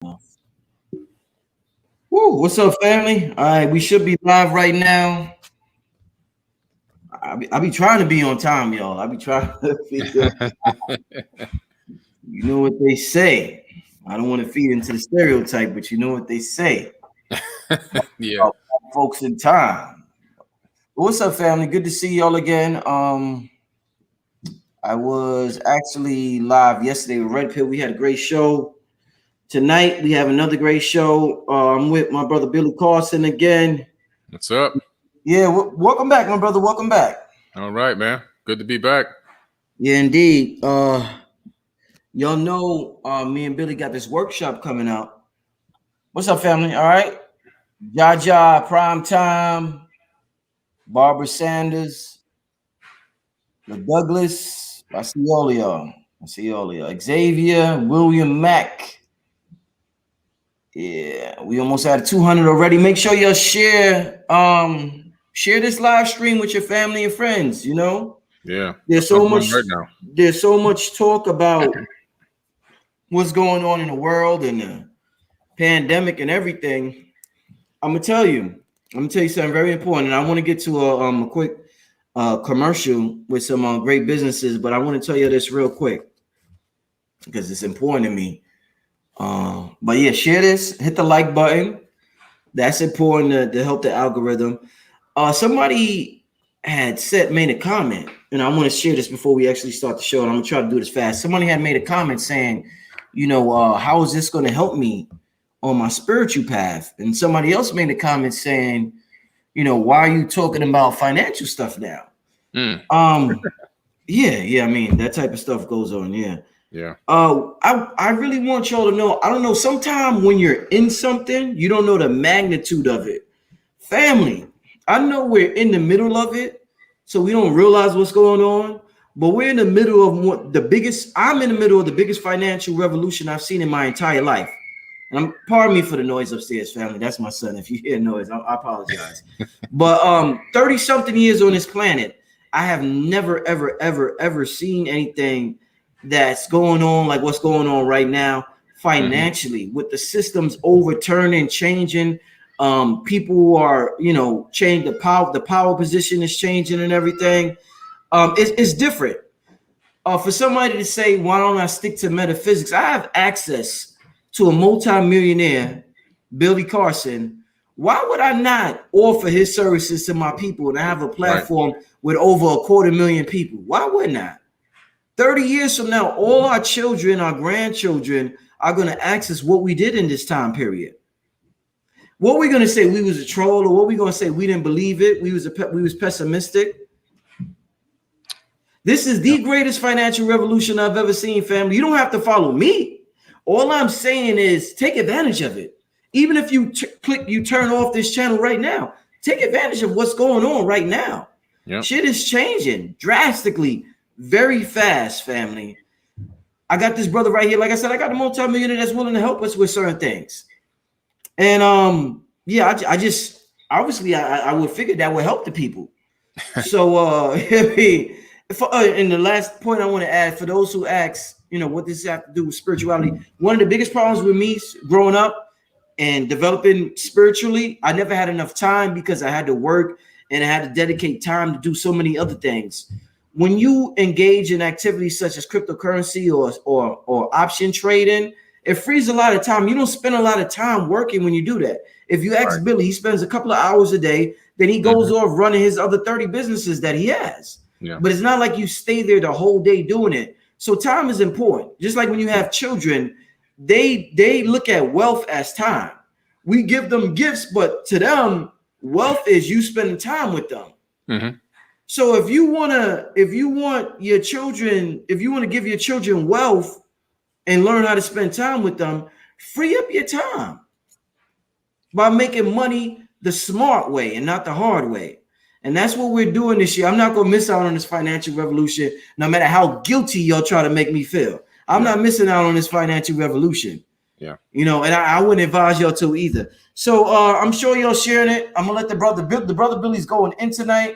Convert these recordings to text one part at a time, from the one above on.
Woo, what's up, family? All right, we should be live right now. I be trying to be on time, y'all. I be trying to be on. You know what they say. I don't want to feed into the stereotype, but you know what they say. Yeah. About folks in time. What's up, family? Good to see y'all again. I was actually live yesterday with Red Pill. We had a great show. Tonight we have another great show. I'm with my brother Billy Carson again. What's up? Yeah, welcome back, my brother. Welcome back. All right, man. Good to be back. Yeah, indeed. Y'all know me and Billy got this workshop coming out. What's up, family? All right. Jaja, Prime Time, Barbara Sanders, the Douglas. I see all of y'all. I see all of y'all. Xavier, William Mack. Yeah, we almost had 200 already. Make sure y'all share this live stream with your family and friends, you know. Yeah. There's That's what so I'm much doing right now. there's so much talk about what's going on in the world and the pandemic and everything. I'm gonna tell you something very important, and I want to get to a quick commercial with some great businesses, but I want to tell you this real quick because it's important to me. But yeah, share this, hit the like button. That's important to help the algorithm. Somebody had made a comment, and I want to share this before we actually start the show. And I'm gonna try to do this fast. Somebody had made a comment saying, how is this going to help me on my spiritual path? And somebody else made a comment saying, why are you talking about financial stuff now? Mm. Yeah. I mean, that type of stuff goes on. Yeah. Yeah. I really want y'all to know. I don't know. Sometime when you're in something, you don't know the magnitude of it. Family, I know we're in the middle of it, so we don't realize what's going on. But we're in the middle of I'm in the middle of the biggest financial revolution I've seen in my entire life. And pardon me for the noise upstairs, family. That's my son. If you hear noise, I apologize. But 30 something years on this planet, I have never, ever, ever, ever seen anything that's going on like what's going on right now financially, with the systems overturning, changing. People who are, change the power position is changing and everything. It's different. For somebody to say, why don't I stick to metaphysics? I have access to a multi-millionaire, Billy Carson. Why would I not offer his services to my people? And I have a platform with over 250,000 people. Why wouldn't I? 30 years from now, all our children, our grandchildren are going to access what we did in this time period. What are we going to say? We was a troll, or what are we going to say? We didn't believe it. We was pessimistic. This is the greatest financial revolution I've ever seen, family. You don't have to follow me. All I'm saying is take advantage of it. Even if you you turn off this channel right now, take advantage of what's going on right now. Yep. Shit is changing drastically, very fast, family. I got this brother right here. Like I said, I got a multi-millionaire that's willing to help us with certain things. And I just obviously I would figure that would help the people. So and the last point I want to add, for those who ask, what does this have to do with spirituality? One of the biggest problems with me growing up and developing spiritually, I never had enough time because I had to work and I had to dedicate time to do so many other things. When you engage in activities such as cryptocurrency or option trading, it frees a lot of time. You don't spend a lot of time working when you do that. If you ask Billy, he spends a couple of hours a day, then he goes off running his other 30 businesses that he has. Yeah. But it's not like you stay there the whole day doing it. So time is important. Just like when you have children, they look at wealth as time. We give them gifts, but to them, wealth is you spending time with them. Mm-hmm. So if you want to give your children wealth and learn how to spend time with them, free up your time by making money the smart way and not the hard way. And that's what we're doing this year. I'm not going to miss out on this financial revolution, no matter how guilty y'all try to make me feel. I'm not missing out on this financial revolution. Yeah. And I wouldn't advise y'all to either. So I'm sure y'all sharing it. I'm going to let the brother Billy's going in tonight.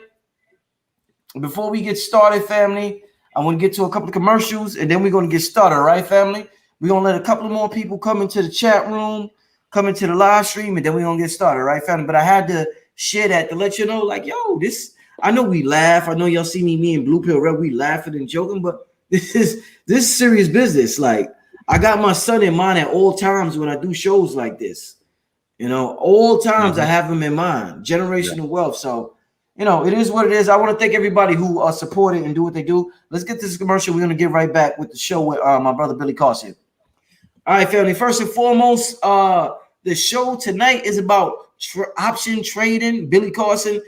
Before we get started, family, I want to get to a couple of commercials, and then we're going to get started, right, family? We're gonna let a couple of more people come into the chat room, come into the live stream, and then we're gonna get started, right, family? But I had to share that to let you know, like, yo, this. I know we laugh. I know y'all see me and Blue Pill Red. We laughing and joking, but this is serious business. Like, I got my son in mind at all times when I do shows like this. You know, all times I have him in mind. Generational wealth. So, you know, it is what it is. I want to thank everybody who support it and do what they do. Let's get this commercial. We're gonna get right back with the show with my brother Billy Carson. All right, family. First and foremost, the show tonight is about option trading. Billy Carson.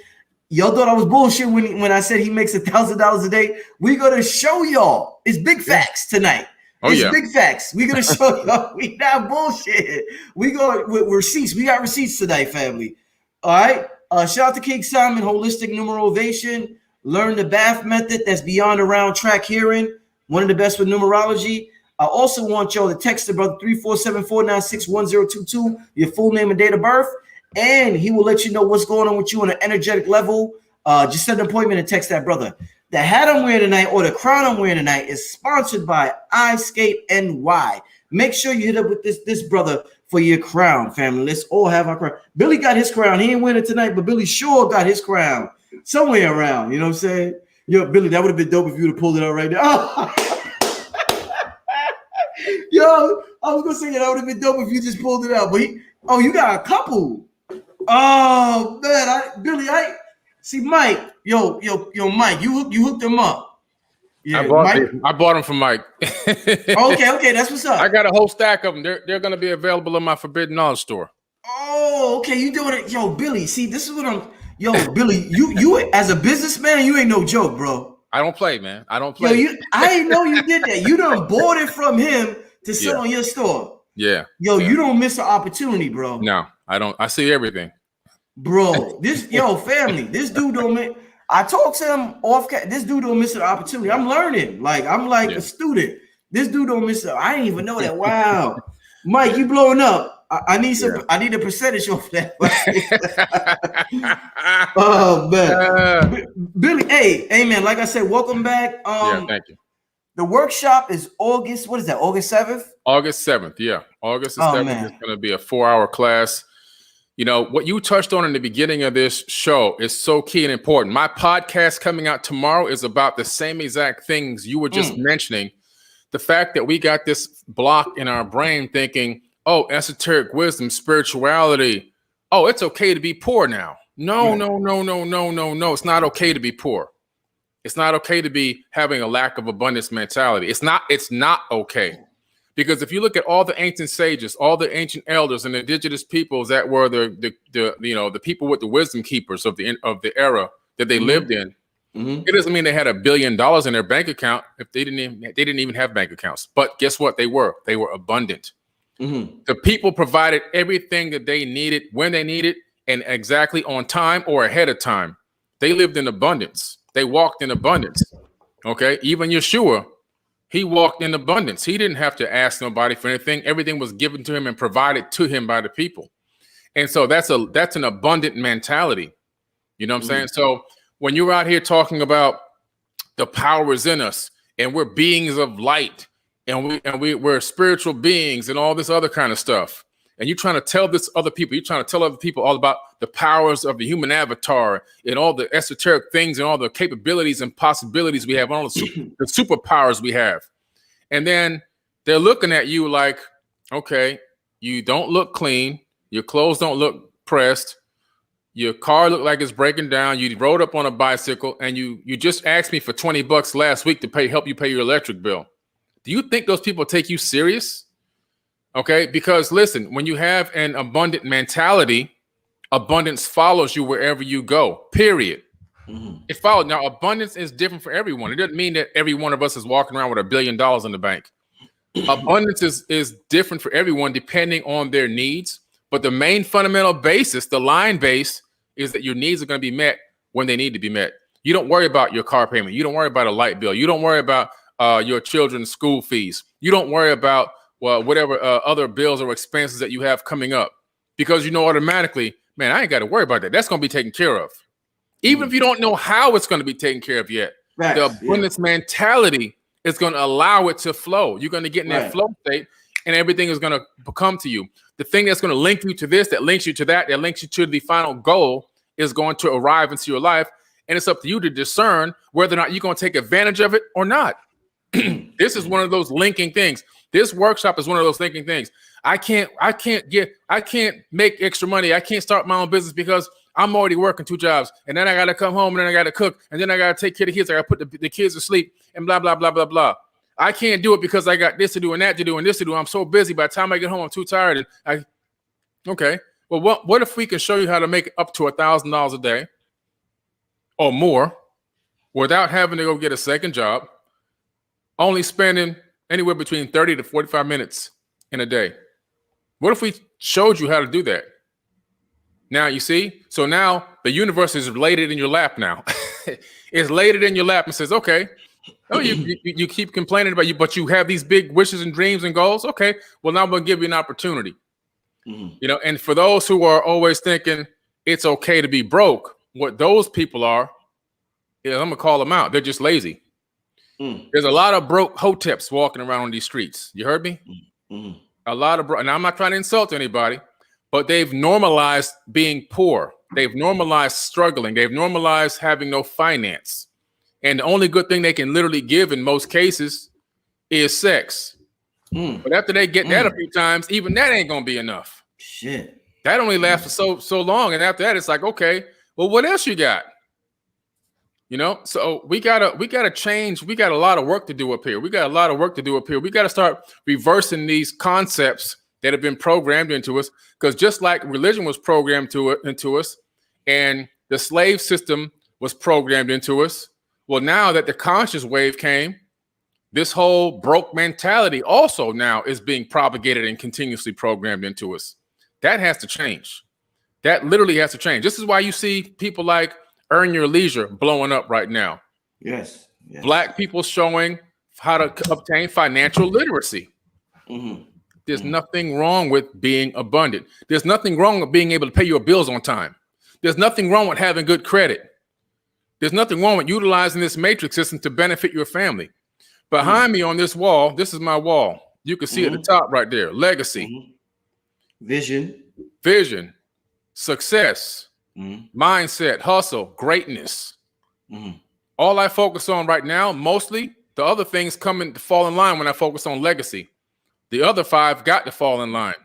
Y'all thought I was bullshit when I said he makes $1,000 a day. We're gonna show y'all. It's big facts tonight. It's big facts. We're gonna show y'all. We not bullshit. We go with receipts. We got receipts tonight, family. All right. Shout out to King Simon, Holistic Numerovation. Learn the Bath method. That's beyond around track hearing. One of the best with numerology. I also want y'all to text the brother 347-496-1022. Your full name and date of birth. And he will let you know what's going on with you on an energetic level. Just set an appointment and text that brother. The hat I'm wearing tonight or the crown I'm wearing tonight is sponsored by iScape NY. Make sure you hit up with this brother for your crown, family. Let's all have our crown. Billy got his crown. He ain't winning tonight, but Billy sure got his crown somewhere around. You know what I'm saying? Yo, Billy, that would have been dope if you would have pulled it out right now. Oh. Yo, I was going to say that would have been dope if you just pulled it out. But you got a couple. Oh man, Billy, see Mike. Yo, Mike, you hooked him up. Yeah, I bought them from Mike. okay, that's what's up. I got a whole stack of them. They're going to be available in my Forbidden Knowledge store. Oh, okay, you doing it, yo, Billy. See, this is what I'm. Yo, Billy, you as a businessman, you ain't no joke, bro. I don't play, man. I don't play. Yo, I didn't know you did that. You done bought it from him to sell on your store. Yeah. Yo, you don't miss an opportunity, bro. No, I don't. I see everything. Bro, family, this dude don't make. I talked to him off. This dude don't miss an opportunity. I'm learning. Like I'm like a student. This dude don't miss it. I didn't even know that. Wow, Mike, you blowing up. I need some. I need a percentage off that. Oh man, Billy. Hey, man. Like I said, welcome back. Thank you. The workshop is August. What is that? August 7th. August 7th. Yeah, August 7th is going to be a 4-hour class. You know, what you touched on in the beginning of this show is so key and important. My podcast coming out tomorrow is about the same exact things you were just mentioning. The fact that we got this block in our brain thinking, oh, esoteric wisdom, spirituality. Oh, it's okay to be poor now. No. It's not okay to be poor. It's not okay to be having a lack of abundance mentality. It's not okay. Because if you look at all the ancient sages, all the ancient elders and indigenous peoples that were the people with the wisdom keepers of the era that they lived in, it doesn't mean they had $1 billion in their bank account if they didn't even have bank accounts. But guess what? They were abundant. The people provided everything that they needed when they needed and exactly on time or ahead of time. They lived in abundance. They walked in abundance. Okay, even Yeshua. He walked in abundance. He didn't have to ask nobody for anything. Everything was given to him and provided to him by the people. And so that's an abundant mentality. You know what I'm saying? So when you're out here talking about the power is in us and we're beings of light and we're spiritual beings and all this other kind of stuff, and you're trying to tell other people all about the powers of the human avatar and all the esoteric things and all the capabilities and possibilities we have, all the superpowers we have. And then they're looking at you like, okay, you don't look clean. Your clothes don't look pressed. Your car look like it's breaking down. You rode up on a bicycle and you just asked me for $20 last week to help you pay your electric bill. Do you think those people take you serious? Okay, because listen, when you have an abundant mentality, abundance follows you wherever you go, period. It follows. Now, abundance is different for everyone. It doesn't mean that every one of us is walking around with $1 billion in the bank. Abundance is different for everyone depending on their needs. But the main fundamental basis, the line base, is that your needs are going to be met when they need to be met. You don't worry about your car payment. You don't worry about a light bill. You don't worry about your children's school fees. You don't worry about whatever other bills or expenses that you have coming up, because you know automatically, man, I ain't got to worry about that. That's going to be taken care of. Even if you don't know how it's going to be taken care of yet, the abundance mentality is going to allow it to flow. You're going to get in that flow state, and everything is going to come to you. The thing that's going to link you to this, that links you to that links you to the final goal is going to arrive into your life. And it's up to you to discern whether or not you're going to take advantage of it or not. This is one of those linking things. This workshop is one of those linking things. I can't make extra money. I can't start my own business because I'm already working 2 jobs. And then I got to come home and then I got to cook. And then I got to take care of the kids. I got to put the kids to sleep and blah, blah, blah, blah, blah. I can't do it because I got this to do and that to do and this to do. I'm so busy. By the time I get home, I'm too tired. Okay. Well, what if we can show you how to make up to $1,000 a day or more without having to go get a second job, only spending anywhere between 30 to 45 minutes in a day? What if we showed you how to do that? Now, you see? So now the universe is laid it in your lap now. It's laid it in your lap and says, okay, oh, you keep complaining about you, but you have these big wishes and dreams and goals. Okay, well, now I'm going to give you an opportunity. You know, and for those who are always thinking it's okay to be broke, what those people are, I'm going to call them out. They're just lazy. There's a lot of broke hoteps walking around on these streets. You heard me? A lot of and I'm not trying to insult anybody, but they've normalized being poor. They've normalized struggling. They've normalized having no finance. And the only good thing they can literally give in most cases is sex. But after they get that a few times, even that ain't gonna be enough. Shit. That only lasts for so long. And after that, it's like, okay, well, what else you got? You know, so we gotta change. We got a lot of work to do up here. We got to start reversing these concepts that have been programmed into us. Because just like religion was programmed into us, and the slave system was programmed into us. Well, now that the conscious wave came, this whole broke mentality also now is being propagated and continuously programmed into us. That has to change. That literally has to change. This is why you see people like Earn Your Leisure blowing up right now. Yes. Black people showing how to obtain financial literacy. There's nothing wrong with being abundant. There's nothing wrong with being able to pay your bills on time. There's nothing wrong with having good credit. There's nothing wrong with utilizing this matrix system to benefit your family. Behind me on this wall, this is my wall. You can see at the top right there, legacy, vision, success, mindset, hustle, greatness. All I focus on right now, mostly, the other things come to fall in line when I focus on legacy. The other 5 got to fall in line.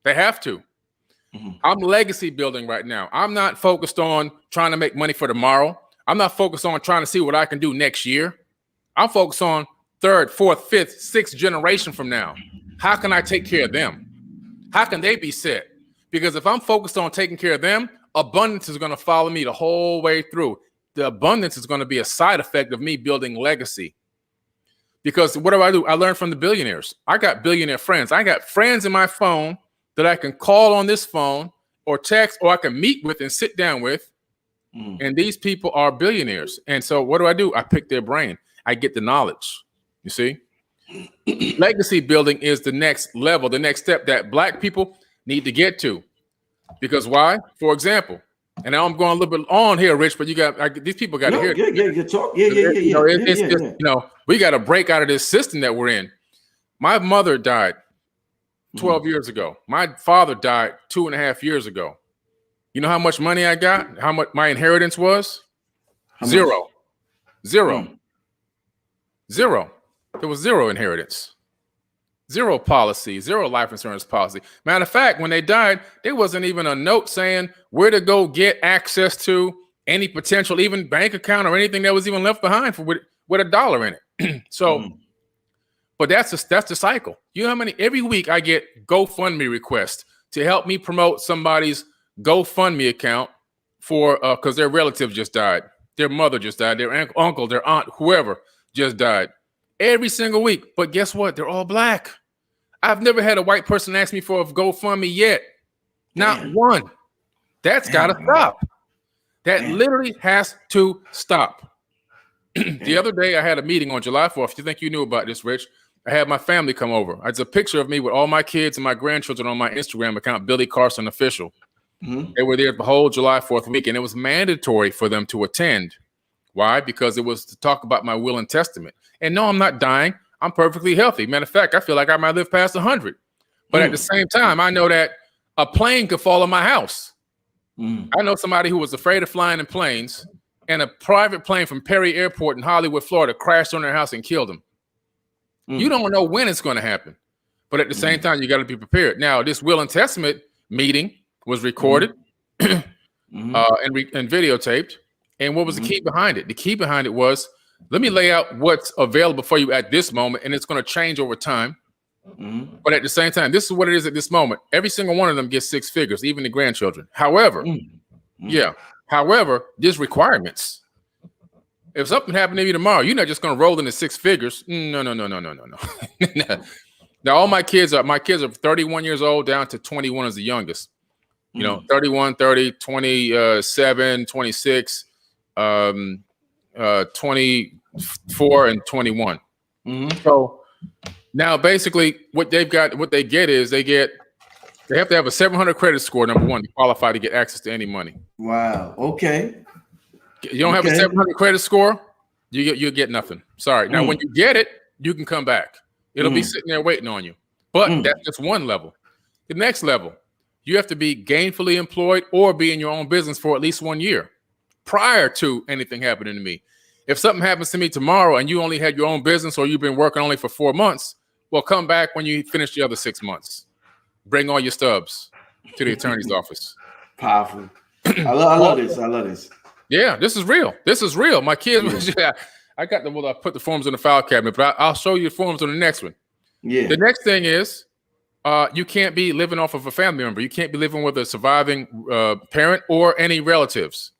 They have to. I'm legacy building right now. I'm not focused on trying to make money for tomorrow. I'm not focused on trying to see what I can do next year. I'm focused on 3rd, 4th, 5th, 6th generation from now. How can I take care of them? How can they be set? Because if I'm focused on taking care of them, abundance is going to follow me the whole way through. The abundance is going to be a side effect of me building legacy. Because what do? I learned from the billionaires. I got billionaire friends. I got friends in my phone that I can call on this phone or text, or I can meet with and sit down with. And these people are billionaires. And so what do? I pick their brain. I get the knowledge. You see? Legacy building is the next level, the next step that Black people need to get to. Because why? For example, and now I'm going a little bit on here, Rich, but these people got to hear. You know, we got to break out of this system that we're in. My mother died 12 years ago. My father died 2.5 years ago. You know how much money I got? How much my inheritance was? Zero. There was zero inheritance. Zero policy, zero life insurance policy. Matter of fact, when they died, there wasn't even a note saying where to go get access to any potential, even bank account or anything that was even left behind with $1 in it. So, but that's the cycle. You know how many every week I get GoFundMe requests to help me promote somebody's GoFundMe account for because their relative just died, their mother just died, their uncle, their aunt, whoever just died. Every single week. But guess what? They're all Black. I've never had a white person ask me for a GoFundMe yet. Not one. That's got to stop. That literally has to stop. The other day, I had a meeting on July 4th. You think you knew about this, Rich? I had my family come over. It's a picture of me with all my kids and my grandchildren on my Instagram account, Billy Carson Official. They were there the whole July 4th week, and it was mandatory for them to attend. Why? Because it was to talk about my will and testament. And no, I'm not dying. I'm perfectly healthy. Matter of fact, I feel like I might live past 100. But at the same time, I know that a plane could fall on my house. I know somebody who was afraid of flying in planes, and a private plane from Perry Airport in Hollywood, Florida, crashed on their house and killed them. You don't know when it's going to happen. But at the same time, you got to be prepared. Now, this will and testament meeting was recorded and videotaped. And what was the key behind it? The key behind it was, let me lay out what's available for you at this moment, and it's going to change over time. But at the same time, this is what it is at this moment. Every single one of them gets 6 figures, even the grandchildren. However, there's requirements. If something happened to you tomorrow, you're not just going to roll into 6 figures. No. Now, all my kids are 31 years old down to 21 is the youngest. 31, 30, 27, 26, 24, and 21. So now basically what they get is they have to have a 700 credit score, number one, to qualify to get access to any money. Wow. Okay. You don't have a 700 credit score, you get nothing. Sorry. Now, when you get it, you can come back. It'll be sitting there waiting on you. But that's just one level. The next level, you have to be gainfully employed or be in your own business for at least 1 year prior to anything happening to me. If something happens to me tomorrow and you only had your own business or you've been working only for 4 months, well, come back when you finish the other 6 months. Bring all your stubs to the attorney's office. Powerful. I love this. I love this. Yeah, this is real. This is real. My kids, I put the forms in the file cabinet, but I'll show you the forms on the next one. Yeah. The next thing is you can't be living off of a family member. You can't be living with a surviving parent or any relatives.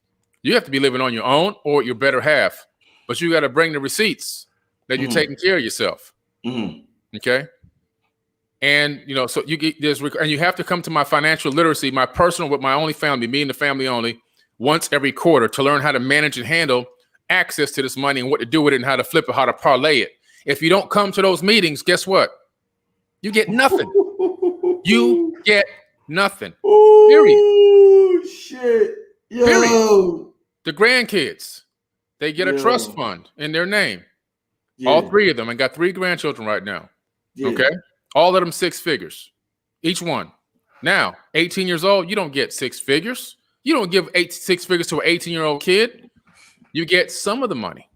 You have to be living on your own or your better half, but you got to bring the receipts that you're taking care of yourself. Okay. And, so you get this, and you have to come to my financial literacy, my personal with my only family, me and the family only, once every quarter to learn how to manage and handle access to this money and what to do with it and how to flip it, how to parlay it. If you don't come to those meetings, guess what? You get nothing. You get nothing. Period. Oh, shit. Yo. Period. The grandkids, they get a trust fund in their name. All 3 of them. I got 3 grandchildren right now. Okay. All of them 6 figures, each one. Now, 18 years old, you don't get 6 figures. You don't give 6 figures to an 18-year-old kid. You get some of the money.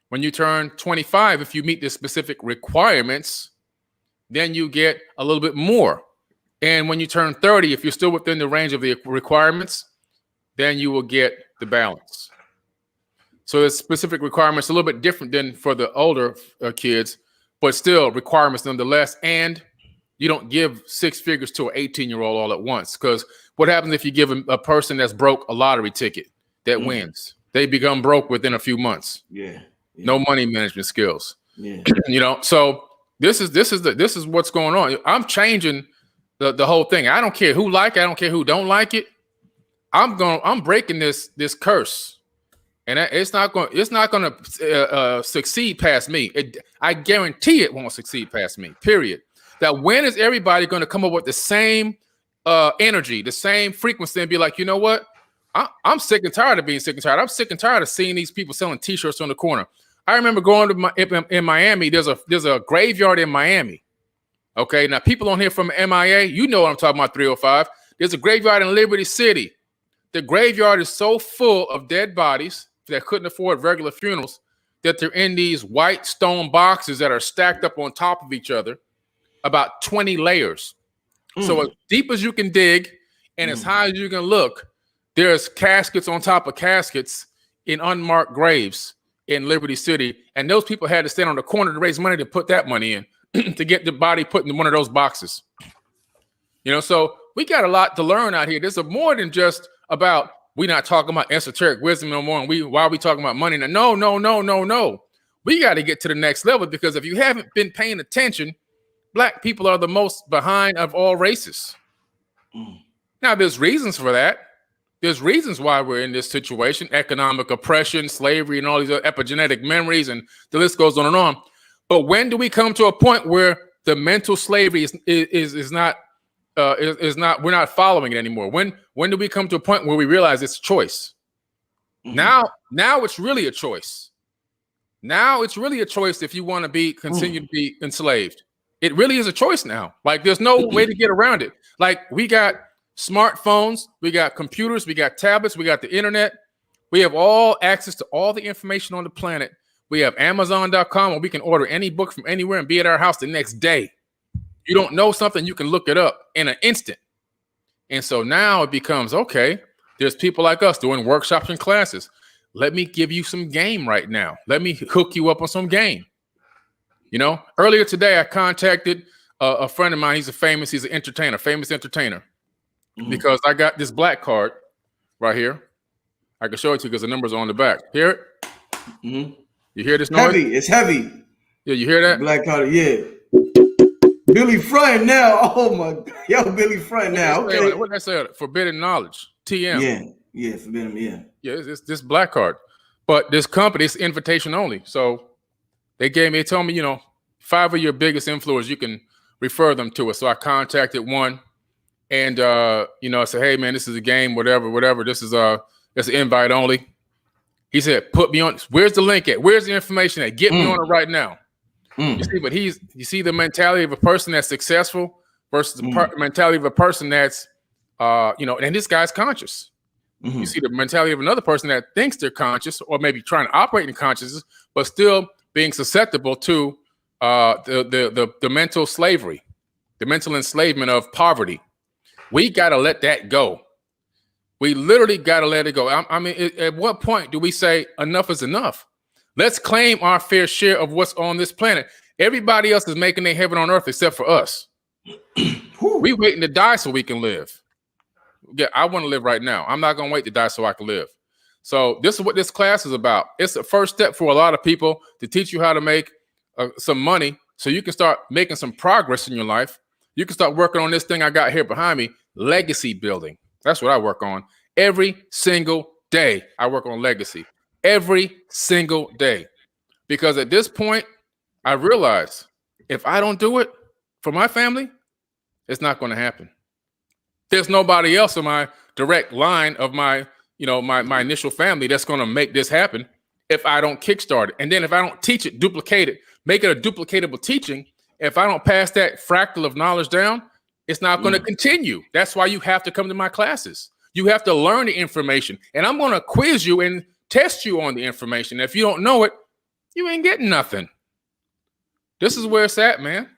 When you turn 25, if you meet the specific requirements, then you get a little bit more. And when you turn 30, if you're still within the range of the requirements, then you will get the balance. So the specific requirements are a little bit different than for the older kids, but still requirements nonetheless. And you don't give 6 figures to an 18-year-old all at once, because what happens if you give a person that's broke a lottery ticket that wins? They become broke within a few months. No money management skills. So this is what's going on. I'm changing the whole thing. I don't care who like it. I don't care who don't like it. I'm breaking this curse, and it's not going to succeed past me. I guarantee it won't succeed past me. Period. That when is everybody going to come up with the same energy, the same frequency, and be like, you know what? I'm sick and tired of being sick and tired. I'm sick and tired of seeing these people selling T-shirts on the corner. I remember going to in Miami. There's a graveyard in Miami. Okay, now people on here from MIA, you know what I'm talking about. 305. There's a graveyard in Liberty City. The graveyard is so full of dead bodies that couldn't afford regular funerals that they're in these white stone boxes that are stacked up on top of each other, about 20 layers. So as deep as you can dig and as high as you can look, there's caskets on top of caskets in unmarked graves in Liberty City. And those people had to stand on the corner to raise money to put that money in to get the body put in one of those boxes. So we got a lot to learn out here. There's more than just about, we're not talking about esoteric wisdom no more. And why are we talking about money? Now, no. We got to get to the next level, because if you haven't been paying attention, Black people are the most behind of all races. Now, there's reasons for that. There's reasons why we're in this situation: economic oppression, slavery, and all these other epigenetic memories, and the list goes on and on. But when do we come to a point where the mental slavery is not we're not following it anymore? When do we come to a point where we realize it's a choice? Now it's really a choice. Now it's really a choice if you want to continue to be enslaved. It really is a choice now. Like there's no way to get around it. Like we got smartphones, we got computers, we got tablets, we got the internet. We have all access to all the information on the planet. We have Amazon.com where we can order any book from anywhere and be at our house the next day. You don't know something, you can look it up in an instant. And so now it becomes, okay, there's people like us doing workshops and classes. Let me give you some game right now. Let me hook you up on some game. You know, earlier today, I contacted a friend of mine. He's an entertainer, famous entertainer, because I got this black card right here. I can show it to you because the numbers are on the back. Hear it? You hear this noise? Heavy. It's heavy. Yeah, you hear that? Black card, yeah. Billy Front now. Oh, my God. Yo, Billy Front now. Okay. What did I say? Forbidden knowledge. TM. Yeah, forbidden, yeah. Yeah, it's this black card. But this company, it's invitation only. So they told me, 5 of your biggest influencers, you can refer them to us. So I contacted one and, I said, hey, man, this is a game, whatever. This is it's an invite only. He said, put me on. Where's the link at? Where's the information at? Get me on it right now. You see, but you see the mentality of a person that's successful versus the mentality of a person that's, and this guy's conscious. You see the mentality of another person that thinks they're conscious or maybe trying to operate in consciousness, but still being susceptible to the mental slavery, the mental enslavement of poverty. We got to let that go. We literally got to let it go. I mean, at what point do we say enough is enough? Let's claim our fair share of what's on this planet. Everybody else is making their heaven on earth except for us. We waiting to die so we can live. Yeah, I want to live right now. I'm not going to wait to die so I can live. So this is what this class is about. It's the first step for a lot of people to teach you how to make some money so you can start making some progress in your life. You can start working on this thing I got here behind me, legacy building. That's what I work on. Every single day, I work on legacy. Every single day. Because at this point, I realize if I don't do it for my family, it's not going to happen. There's nobody else in my direct line of my initial family that's going to make this happen if I don't kickstart it. And then if I don't teach it, duplicate it, make it a duplicatable teaching, if I don't pass that fractal of knowledge down, it's not going to continue. That's why you have to come to my classes. You have to learn the information. And I'm going to quiz you and test you on the information. If you don't know it, you ain't getting nothing. This is where it's at, man.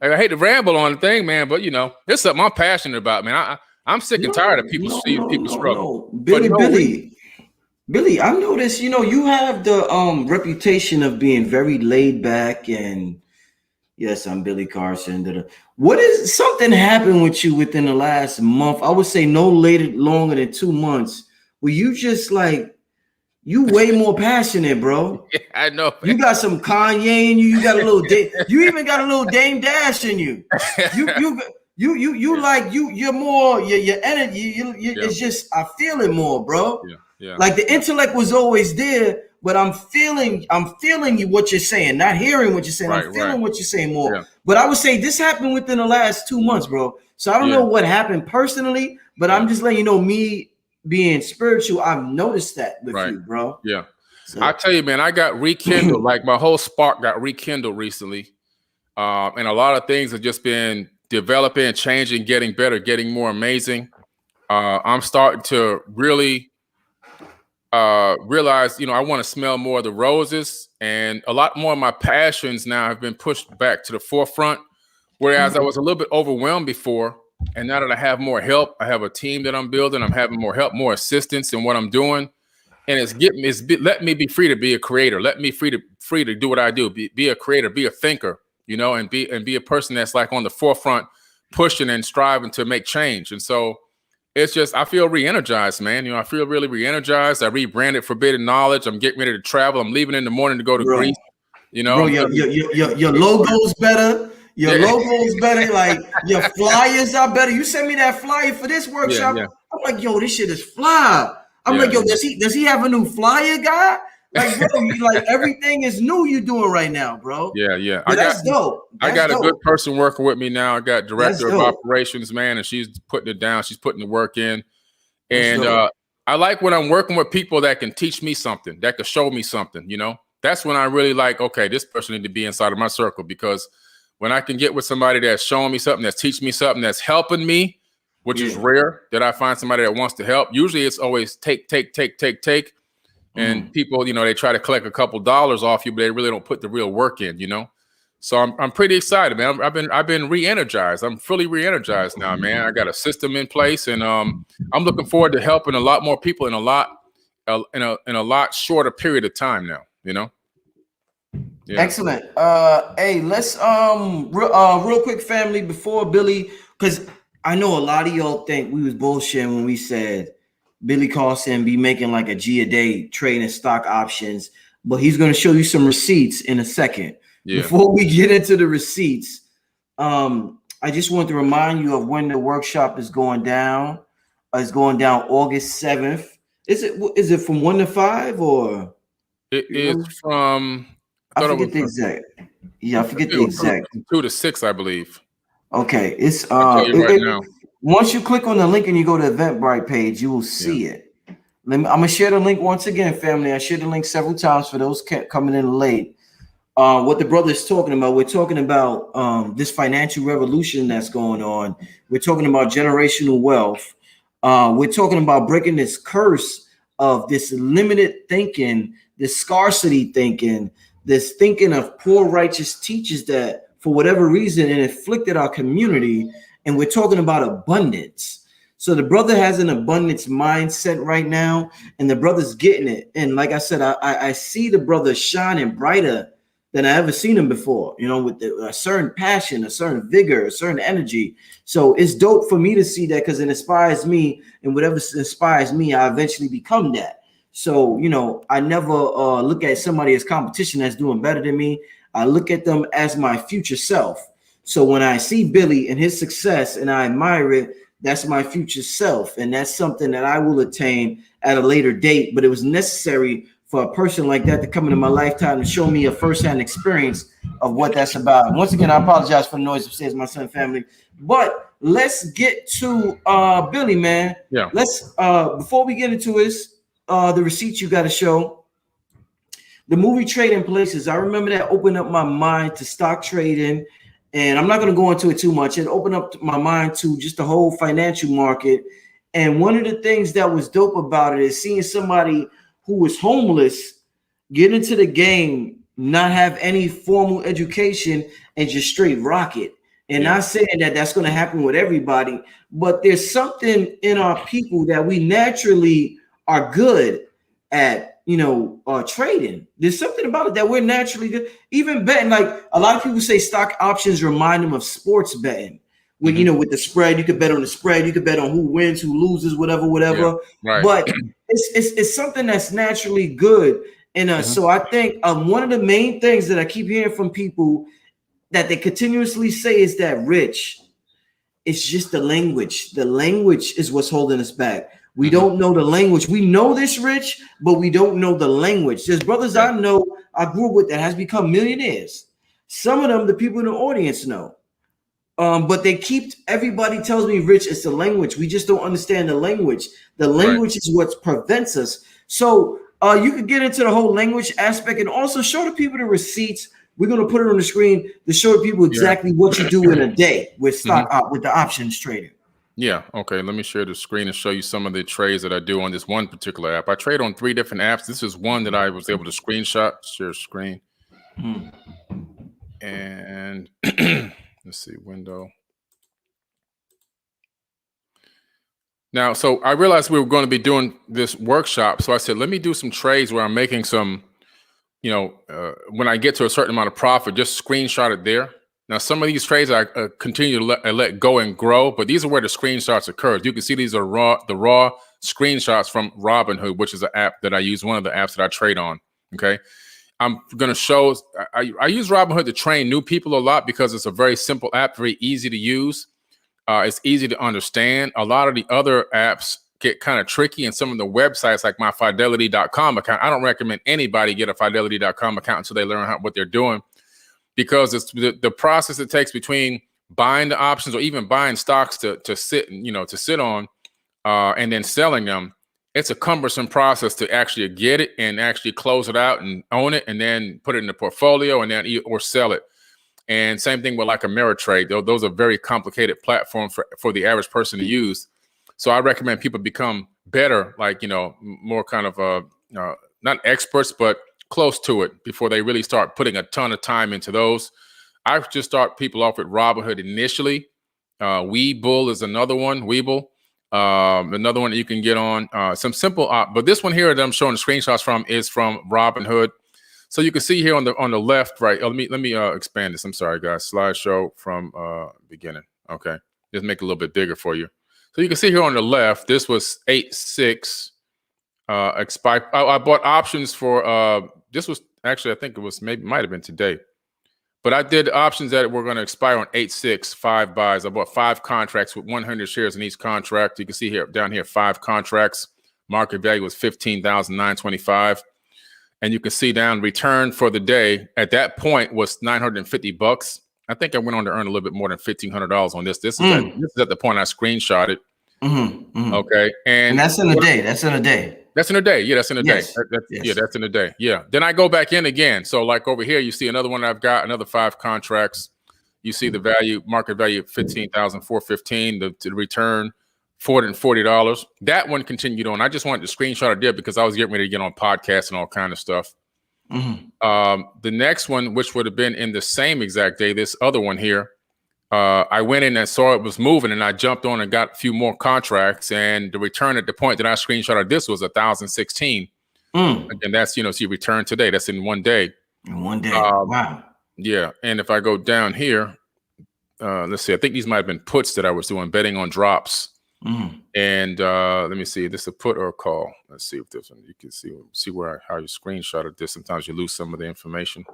I hate to ramble on the thing, man, but it's something I'm passionate about, man. I'm sick and tired of people seeing people struggle. Billy, I noticed, you have the reputation of being very laid back, and yes, I'm Billy Carson. What is something happened with you within the last month? I would say no longer than 2 months. Where you just you way more passionate, bro. Yeah, I know. Man. You got some Kanye in you. You got a little you even got a little Dame Dash in you. You're more your energy. It's just I feel it more, bro. Yeah. Like the intellect was always there, but I'm feeling you what you're saying, not hearing what you're saying. I'm feeling what you're saying more. Yeah. But I would say this happened within the last 2 months, bro. So I don't know what happened personally, but I'm just letting you know me. Being spiritual, I've noticed that with you, bro. Yeah. So. I tell you, man, I got rekindled. Like my whole spark got rekindled recently. And a lot of things have just been developing, changing, getting better, getting more amazing. I'm starting to really realize, I want to smell more of the roses, and a lot more of my passions now have been pushed back to the forefront. Whereas I was a little bit overwhelmed before. And now that I have more help, I have a team that I'm building. I'm having more help, more assistance in what I'm doing, and let me be free to be a creator. Let me free to do what I do. Be a creator, be a thinker, and be a person that's like on the forefront, pushing and striving to make change. And so it's just I feel re-energized, man. I feel really re-energized. I rebranded Forbidden Knowledge. I'm getting ready to travel. I'm leaving in the morning to go to Greece. Bro, your logo's better. Your logo's better, like your flyers are better. You sent me that flyer for this workshop. I'm like, yo, this shit is fly. I'm like, yo, does he have a new flyer guy? Like, bro, like everything is new you doing right now, bro. Yeah. That's dope. I got a good person working with me now. I got director of operations, man, and she's putting it down. She's putting the work in. And I like when I'm working with people that can teach me something, that can show me something, you know? That's when I really like, okay, this person need to be inside of my circle, because when I can get with somebody that's showing me something, that's teaching me something, that's helping me, which is rare that I find somebody that wants to help. Usually it's always take. And people, you know, they try to collect a couple dollars off you, but they really don't put the real work in, you know? So I'm pretty excited, man. I've been re-energized. I'm fully re-energized now, man. I got a system in place, and I'm looking forward to helping a lot more people in a lot shorter period of time now, you know? Yeah. Excellent. Hey, let's real quick, family, before Billy, because I know a lot of y'all think we was bullshitting when we said Billy Carson be making like a G a day trading stock options, but he's going to show you some receipts in a second. Yeah. Before we get into the receipts, I just want to remind you of when the workshop is going down. It's going down August 7th. Is it from 1 to 5 or? It is from. I forget the exact. Yeah, I forget the exact. 2 to 6, I believe. Okay, it's right now. Once you click on the link and you go to the Eventbrite page, you will see it. I'm gonna share the link once again, family. I shared the link several times for those coming in late. What the brother is talking about, we're talking about this financial revolution that's going on. We're talking about generational wealth. We're talking about breaking this curse of this limited thinking, this scarcity thinking, this thinking of poor righteous teachers that for whatever reason it afflicted our community. And we're talking about abundance. So the brother has an abundance mindset right now, and the brother's getting it. And like I said, I see the brother shining brighter than I ever seen him before, you know, with a certain passion, a certain vigor, a certain energy. So it's dope for me to see that, because it inspires me, and whatever inspires me, I eventually become that. So, you know, I never look at somebody as competition that's doing better than me. I look at them as my future self. So when I see Billy and his success and I admire it, that's my future self. And that's something that I will attain at a later date. But it was necessary for a person like that to come into my lifetime and show me a firsthand experience of what that's about. And once again, I apologize for the noise upstairs, my son family. But let's get to Billy, man. Yeah. Let's before we get into this, the receipts you got to show. The movie Trading Places, I remember that opened up my mind to stock trading. And I'm not going to go into it too much. It opened up my mind to just the whole financial market. And one of the things that was dope about it is seeing somebody who was homeless get into the game, not have any formal education, and just straight rock it. And not saying that that's going to happen with everybody, but there's something in our people that we naturally are good at, you know, trading. There's something about it that we're naturally good. Even betting, like a lot of people say stock options remind them of sports betting. When, you know, with the spread, you could bet on the spread, you could bet on who wins, who loses, whatever. Yeah, right. But it's something that's naturally good. And so I think one of the main things that I keep hearing from people that they continuously say is that, Rich, it's just the language. The language is what's holding us back. We don't know the language. We know this, Rich, but we don't know the language. There's brothers I know, I grew up with, that has become millionaires. Some of them, the people in the audience know. But they keep, everybody tells me, Rich, it's the language. We just don't understand the language. The language is what prevents us. So you could get into the whole language aspect and also show the people the receipts. We're going to put it on the screen to show people exactly what you do in a day with stock with the options trading. Yeah. Okay. Let me share the screen and show you some of the trades that I do on this one particular app. I trade on 3 different apps. This is one that I was able to screenshot, share screen. And let's see, window. Now, so I realized we were going to be doing this workshop. So I said, let me do some trades where I'm making some, you know, when I get to a certain amount of profit, just screenshot it there. Now, some of these trades I continue to let go and grow, but these are where the screenshots occur. You can see these are the raw screenshots from Robinhood, which is an app that I use, one of the apps that I trade on. Okay. I'm going to show, I use Robinhood to train new people a lot because it's a very simple app, very easy to use. It's easy to understand. A lot of the other apps get kind of tricky, and some of the websites like my Fidelity.com account, I don't recommend anybody get a Fidelity.com account until they learn what they're doing, because it's the process it takes between buying the options or even buying stocks to sit, you know, to sit on and then selling them. it's a cumbersome process to actually get it and actually close it out and own it and then put it in the portfolio and then or sell it. And same thing with like Ameritrade. Those are very complicated platforms for the average person to use. So I recommend people become better, like, more kind of not experts, but close to it before they really start putting a ton of time into those. I just start people off with Robinhood initially. Webull is another one. Webull. Another one that you can get on. Some simple, but this one here that I'm showing the screenshots from is from Robinhood. So you can see here on the left, right? Let me expand this. I'm sorry, guys. Slideshow from beginning. Okay, just make it a little bit bigger for you. So you can see here on the left, this was 8/6 expire. I bought options for this was actually, I think it was might have been today. But I did options that were going to expire on 8/6, 5 buys. I bought 5 contracts with 100 shares in each contract. You can see here down here 5 contracts. Market value was $15,925, and you can see down return for the day at that point was $950. I think I went on to earn a little bit more than $1,500 on this. This is at the point I screenshotted. Okay, and that's in a day. That's in a day. That's in a day. Yeah, that's in a day. Yes. Yeah, that's in a day. Yeah. Then I go back in again. So like over here, you see another one I've got, another 5 contracts. You see the value, market value, $15,415. The return, $440. That one continued on. I just wanted to screenshot it there because I was getting ready to get on podcasts and all kind of stuff. The next one, which would have been in the same exact day, this other one here, I went in and saw it was moving, and I jumped on and got a few more contracts. And the return at the point that I screenshotted this was 1,016. And that's, see, return today. That's in one day. In one day. Wow. Yeah. And if I go down here, let's see, I think these might have been puts that I was doing, betting on drops. And let me see, this is a put or a call. Let's see if this one, you can see how you screenshotted this. Sometimes you lose some of the information.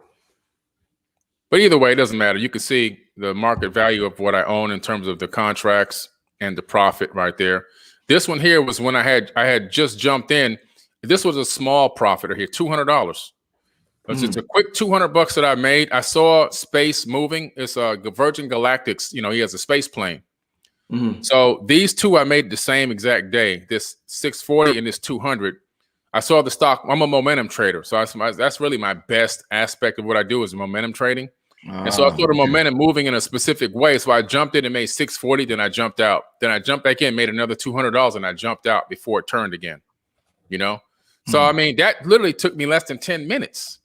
But either way, it doesn't matter. You can see the market value of what I own in terms of the contracts and the profit right there. This one here was when I had just jumped in. This was a small profit here, $200. It's just a quick $200 that I made. I saw space moving. It's a Virgin Galactic's. He has a space plane. So these two I made the same exact day. This 640 and this 200. I saw the stock. I'm a momentum trader, so that's really my best aspect of what I do is momentum trading. And so I saw the momentum moving in a specific way. So I jumped in and made 640. Then I jumped out. Then I jumped back in, made another $200, and I jumped out before it turned again. So I mean, that literally took me less than 10 minutes.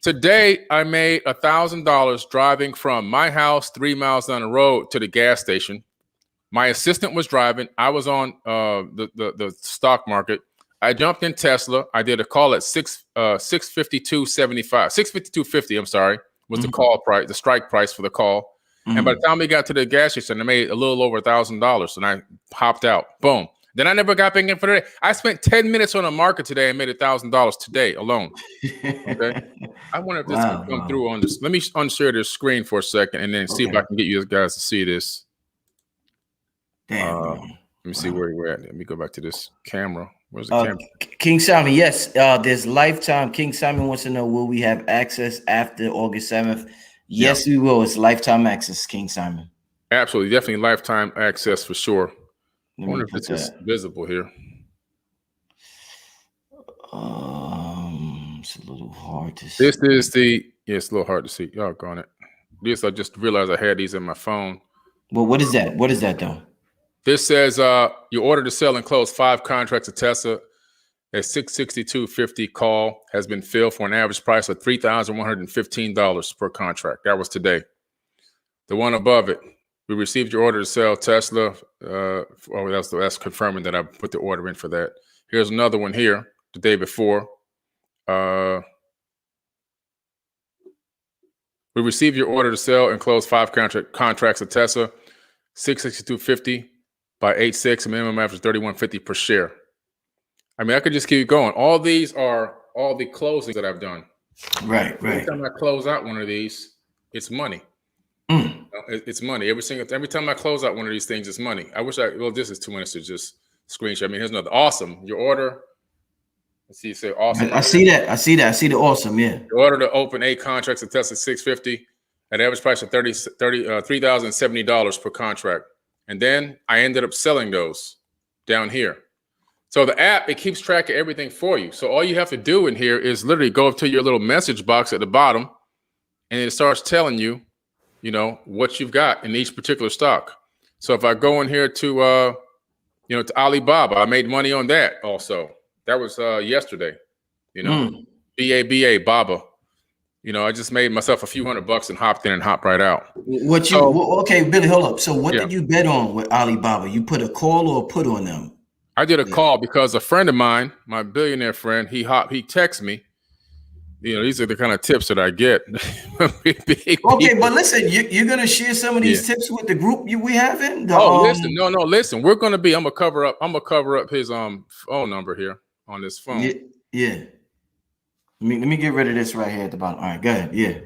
Today I made $1,000 driving from my house 3 miles down the road to the gas station. My assistant was driving. I was on the stock market. I jumped in Tesla. I did a call at 652.75, 652.50. I'm sorry, was the call price, the strike price for the call. And by the time we got to the gas station, I made a little over $1,000, and I hopped out. Boom. Then I never got back in for the day. I spent 10 minutes on the market today and made $1,000 today alone. Okay. I wonder if this can come through on this. Let me unshare this screen for a second and then see if I can get you guys to see this. Damn. Let me see where we're at. Let me go back to this camera. Where's the camera? King Simon, yes. There's lifetime. King Simon wants to know, will we have access after August 7th? Yes, we will. It's lifetime access, King Simon. Absolutely. Definitely lifetime access for sure. I wonder if this is visible here. It's a little hard to see. This is it's a little hard to see. Y'all got it. This, I just realized I had these in my phone. Well, what is that? What is that though? This says your order to sell and close 5 contracts of Tesla at 662.50 call has been filled for an average price of $3,115 per contract. That was today. The one above it, we received your order to sell Tesla. That's confirming that I put the order in for that. Here's another one here the day before. We received your order to sell and close 5 contracts of Tesla, 662.50 by 8/6, minimum average 31.50 per share. I mean, I could just keep going. All these are all the closings that I've done. Right. Every time I close out one of these, it's money. It's money. Every time I close out one of these things, it's money. This is 2 minutes to just screenshot. I mean, here's another awesome. Your order. Let's see, you say awesome. I see that. I see the awesome. Yeah. Your order to open 8 contracts at Tesla 650 at average price of $3,070 per contract. And then I ended up selling those down here. So the app, it keeps track of everything for you. So all you have to do in here is literally go up to your little message box at the bottom, and it starts telling you, what you've got in each particular stock. So if I go in here to, to Alibaba, I made money on that also. That was yesterday, BABA, Baba. I just made myself a few $100 and hopped in and hopped right out. Okay, Billy, hold up. So what did you bet on with Alibaba? You put a call or a put on them? I did a call because a friend of mine, my billionaire friend, he texted me. These are the kind of tips that I get. Okay, but listen, you're gonna share some of these tips with the group we have in. Listen, listen. I'm gonna cover up his phone number here on this phone. Yeah. Let me get rid of this right here at the bottom. All right, go ahead. Yeah.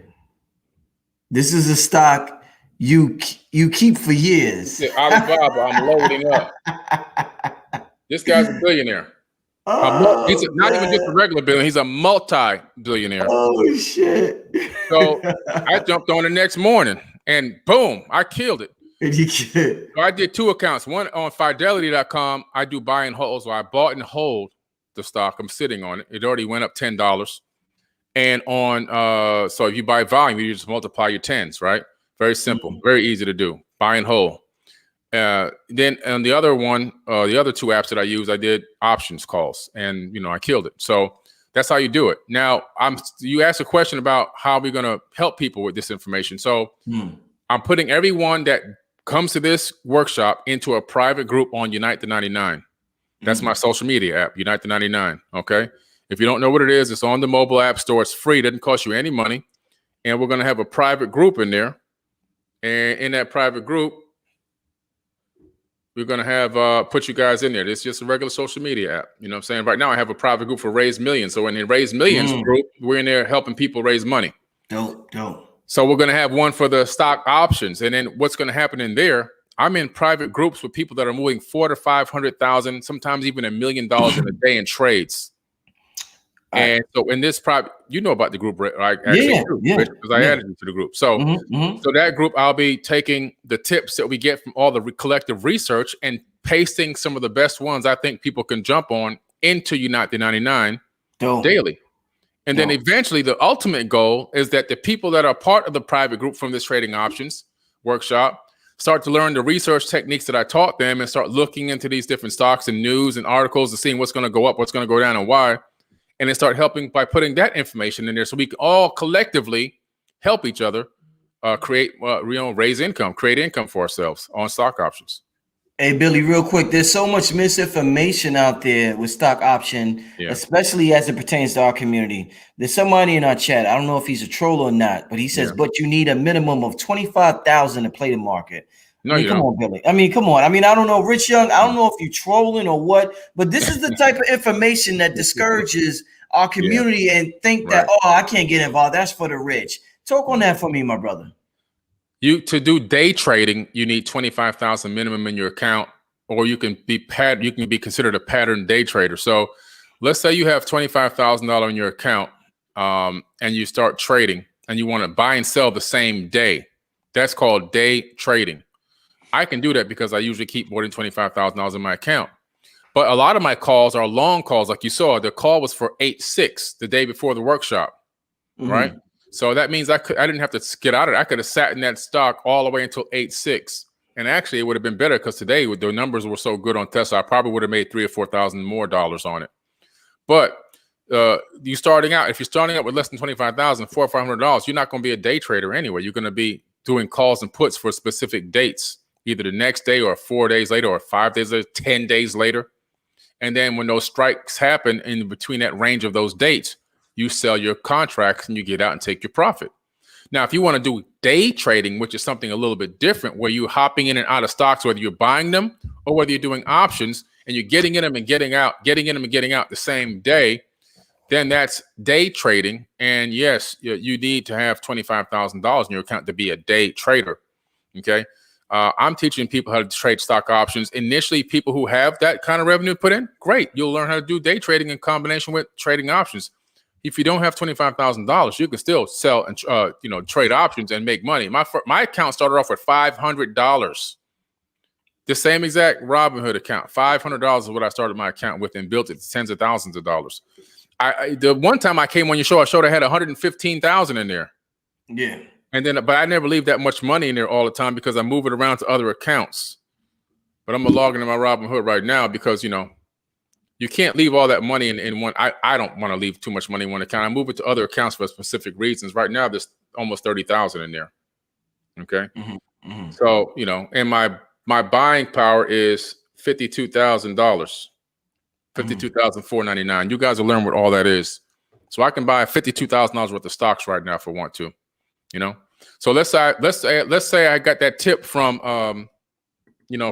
This is a stock you keep for years. Alibaba, I'm loading up. This guy's a billionaire. He's not even just a regular billionaire. He's a multi-billionaire. Oh, shit. So I jumped on the next morning and boom, I killed it. So I did 2 accounts. One on Fidelity.com, I do buy and hold. So I bought and hold the stock. I'm sitting on it. It already went up $10. And on, so if you buy volume, you just multiply your 10s, right? Very simple, very easy to do. Buy and hold. Then on the other one, the other 2 apps that I use, I did options calls, and I killed it. So that's how you do it. Now, you asked a question about how we're going to help people with this information. So I'm putting everyone that comes to this workshop into a private group on Unite the 99. That's my social media app, Unite the 99. Okay. If you don't know what it is, it's on the mobile app store. It's free. It doesn't cost you any money. And we're going to have a private group in there. And in that private group, we're going to have put you guys in there. It's just a regular social media app. You know what I'm saying? Right now, I have a private group for Raise Millions. So in the Raise Millions group, we're in there helping people raise money. Dope. So we're going to have one for the stock options. And then what's going to happen in there, I'm in private groups with people that are moving $400,000 to $500,000, sometimes even $1 million in a day in trades. And so in this private, about the group, right? Because I added you to the group. So, so that group, I'll be taking the tips that we get from all the collective research and pasting some of the best ones I think people can jump on into Unite the 99 daily. And then eventually the ultimate goal is that the people that are part of the private group from this trading options workshop start to learn the research techniques that I taught them and start looking into these different stocks and news and articles and seeing what's going to go up, what's going to go down, and why. And then start helping by putting that information in there so we can all collectively help each other create, raise income, create income for ourselves on stock options. Hey, Billy, real quick, there's so much misinformation out there with stock option, especially as it pertains to our community. There's somebody in our chat, I don't know if he's a troll or not, but he says, but you need a minimum of 25,000 to play the market. No, come on, Billy. Come on. I don't know, Rich Young. I don't know if you're trolling or what, but this is the type of information that discourages our community and think that, I can't get involved. That's for the rich. Talk on that for me, my brother. To do day trading, you need 25,000 minimum in your account, or you can be considered a pattern day trader. So let's say you have $25,000 in your account and you start trading and you want to buy and sell the same day. That's called day trading. I can do that because I usually keep more than $25,000 in my account. But a lot of my calls are long calls. Like you saw, the call was for 8/6 the day before the workshop, right? So that means I didn't have to get out of it. I could have sat in that stock all the way until 8/6. And actually, it would have been better because today the numbers were so good on Tesla, I probably would have made $3,000 or $4,000 more on it. But if you're starting out with less than $25,000, $400 or $500, you're not going to be a day trader anyway. You're going to be doing calls and puts for specific dates, either the next day or 4 days later or 5 days later, 10 days later. And then when those strikes happen in between that range of those dates, you sell your contracts and you get out and take your profit. Now, if you want to do day trading, which is something a little bit different, where you're hopping in and out of stocks, whether you're buying them or whether you're doing options and you're getting in them and getting out the same day, then that's day trading. And yes, you need to have $25,000 in your account to be a day trader. Okay. I'm teaching people how to trade stock options. Initially, people who have that kind of revenue put in, great. You'll learn how to do day trading in combination with trading options. If you don't have $25,000, you can still sell and trade options and make money. My account started off with $500. The same exact Robinhood account. $500 is what I started my account with and built it to tens of thousands of dollars. The one time I came on your show, I showed I had 115,000 in there. Yeah. And then, but I never leave that much money in there all the time because I move it around to other accounts. But I'm gonna log into my Robinhood right now because you can't leave all that money in one. I don't want to leave too much money in one account. I move it to other accounts for specific reasons. Right now, there's almost 30,000 in there. Okay. Mm-hmm. Mm-hmm. So, and my buying power is $52,000, $52,499. You guys will learn what all that is. So I can buy $52,000 worth of stocks right now if I want to, So let's say I got that tip from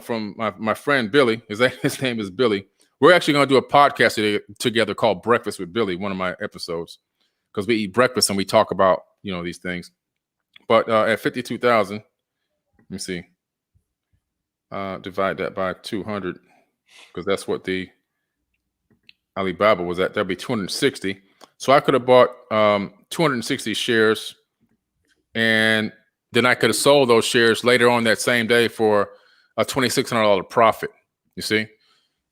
from my friend Billy. His name is Billy. We're actually going to do a podcast together called Breakfast with Billy, one of my episodes, because we eat breakfast and we talk about these things. But at 52,000, let me see. Divide that by 200 because that's what the Alibaba was at. That'd be 260. So I could have bought 260 shares, and then I could have sold those shares later on that same day for a $2,600 profit. You see,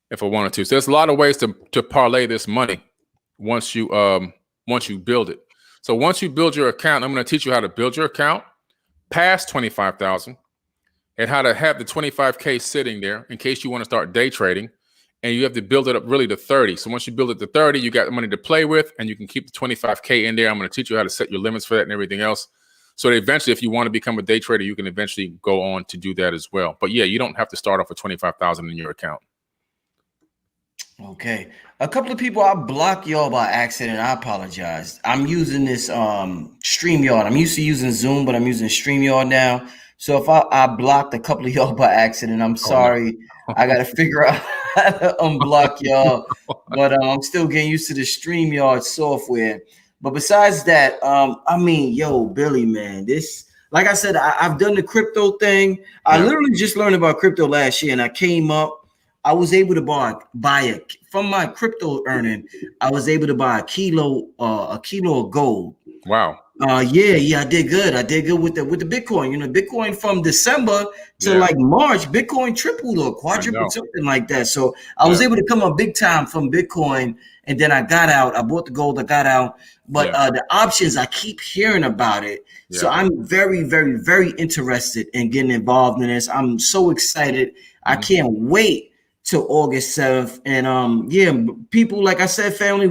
if I wanted to. So there's a lot of ways to parlay this money once you build it. So once you build your account, I'm going to teach you how to build your account past 25,000 and how to have the 25K sitting there in case you want to start day trading. And you have to build it up really to 30. So once you build it to 30, you got money to play with and you can keep the 25K in there. I'm going to teach you how to set your limits for that and everything else. So that eventually, if you want to become a day trader, you can eventually go on to do that as well. But yeah, you don't have to start off with 25,000 in your account. Okay. A couple of people, I blocked y'all by accident. I apologize. I'm using this StreamYard. I'm used to using Zoom, but I'm using StreamYard now. So if I blocked a couple of y'all by accident, I'm sorry. Oh, no. I got to figure out how to unblock y'all. But I'm still getting used to the StreamYard software. But besides that, Billy, man, this, like I said, I've done the crypto thing. Yeah. I literally just learned about crypto last year, and I came up. I was able to buy from my crypto earning. I was able to buy a kilo of gold. Wow. Yeah, I did good. I did good with the Bitcoin. Bitcoin from December to like March, Bitcoin tripled or quadrupled, something like that. So I was able to come up big time from Bitcoin, and then I got out. I bought the gold. I got out. But the options, I keep hearing about it. Yeah. So I'm very, very, very interested in getting involved in this. I'm so excited. Mm-hmm. I can't wait till August 7th. And people, like I said, family,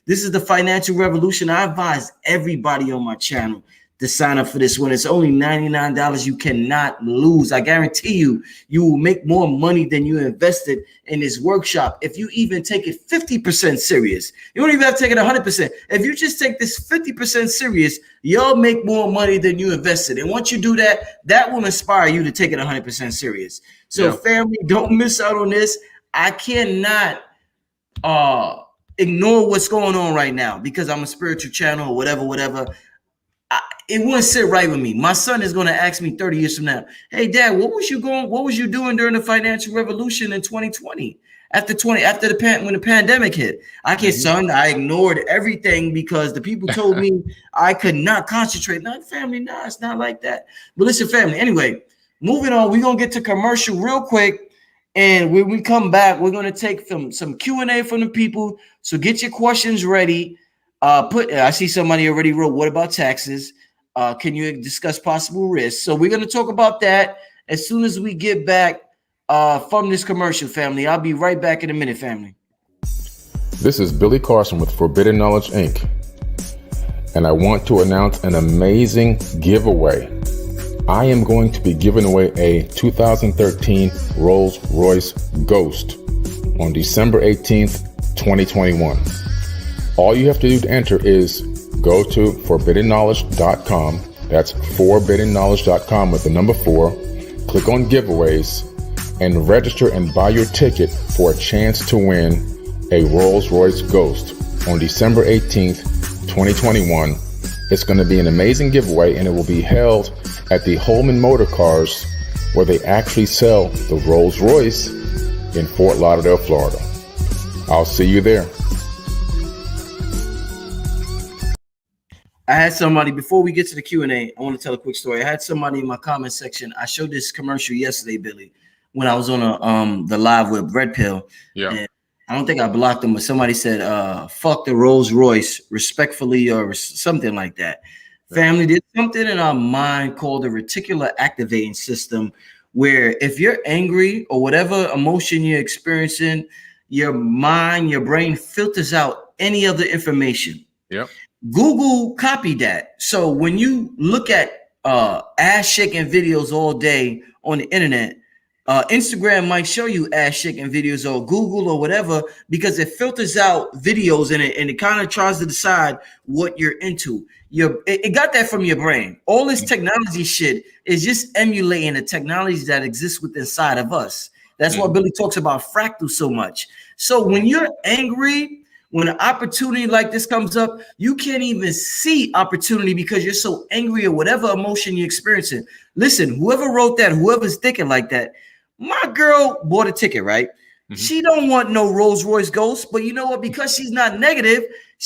this is the financial revolution. I advise everybody on my channel to sign up for this one. It's only $99. You cannot lose. I guarantee you will make more money than you invested in this workshop. If you even take it 50% serious, you don't even have to take it 100%. If you just take this 50% serious, you'll make more money than you invested. And once you do that, that will inspire you to take it 100% serious. So family, don't miss out on this. I cannot ignore what's going on right now because I'm a spiritual channel or whatever. It wouldn't sit right with me. My son is going to ask me 30 years from now, hey, Dad, what was you doing during the financial revolution in 2020? When the pandemic hit? Son, I ignored everything because the people told me I could not concentrate. Family, it's not like that. But listen, family, anyway, moving on, we're going to get to commercial real quick. And when we come back, we're going to take some Q&A from the people. So get your questions ready. I see somebody already wrote, what about taxes? Can you discuss possible risks? So we're going to talk about that as soon as we get back from this commercial, family. I'll be right back in a minute, family. This is Billy Carson with Forbidden Knowledge, Inc. And I want to announce an amazing giveaway. I am going to be giving away a 2013 Rolls-Royce Ghost on December 18th, 2021. All you have to do to enter is go to forbiddenknowledge.com. That's forbiddenknowledge.com with the number 4. Click on giveaways and register and buy your ticket for a chance to win a Rolls-Royce Ghost on December 18th, 2021. It's going to be an amazing giveaway, and it will be held at the Holman Motor Cars, where they actually sell the Rolls-Royce in Fort Lauderdale, Florida. I'll see you there. I had somebody, before we get to the Q&A, I want to tell a quick story. I had somebody in my comment section. I showed this commercial yesterday, Billy. when I was on the live with Red Pill. Yeah. And I don't think I blocked them, but somebody said, fuck the Rolls Royce respectfully or something like that. Yeah. Family, there's something in our mind called the reticular activating system, where if you're angry or whatever emotion you're experiencing, your mind, your brain filters out any other information. Yeah. Google copied that. So when you look at ass shaking videos all day on the internet, Instagram might show you ass shaking videos, or Google or whatever, because it filters out videos and it kind of tries to decide what you're into. It got that from your brain. All this technology shit is just emulating the technologies that exist within inside of us. That's why Billy talks about fractals so much. So when you're angry, when an opportunity like this comes up, you can't even see opportunity because you're so angry or whatever emotion you're experiencing. Listen, whoever wrote that, whoever's thinking like that, my girl bought a ticket, right? Mm-hmm. She don't want no Rolls Royce Ghost, but you know what? Because she's not negative,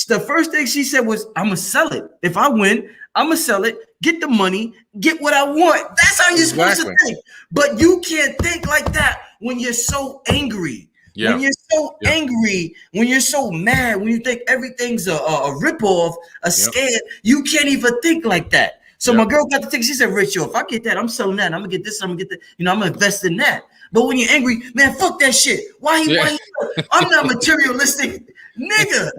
the first thing she said was, I'm going to sell it. If I win, I'm going to sell it, get the money, get what I want. That's how you're supposed to think. But you can't think like that when you're so angry. Yeah. When you're so angry, when you're so mad, when you think everything's a ripoff, a scam, you can't even think like that. So my girl got the ticket. She said, Rich, if I get that, I'm selling that. I'm gonna get this. I'm gonna get that. You know, I'm gonna invest in that. But when you're angry, man, fuck that shit. Why he I'm not materialistic, nigga.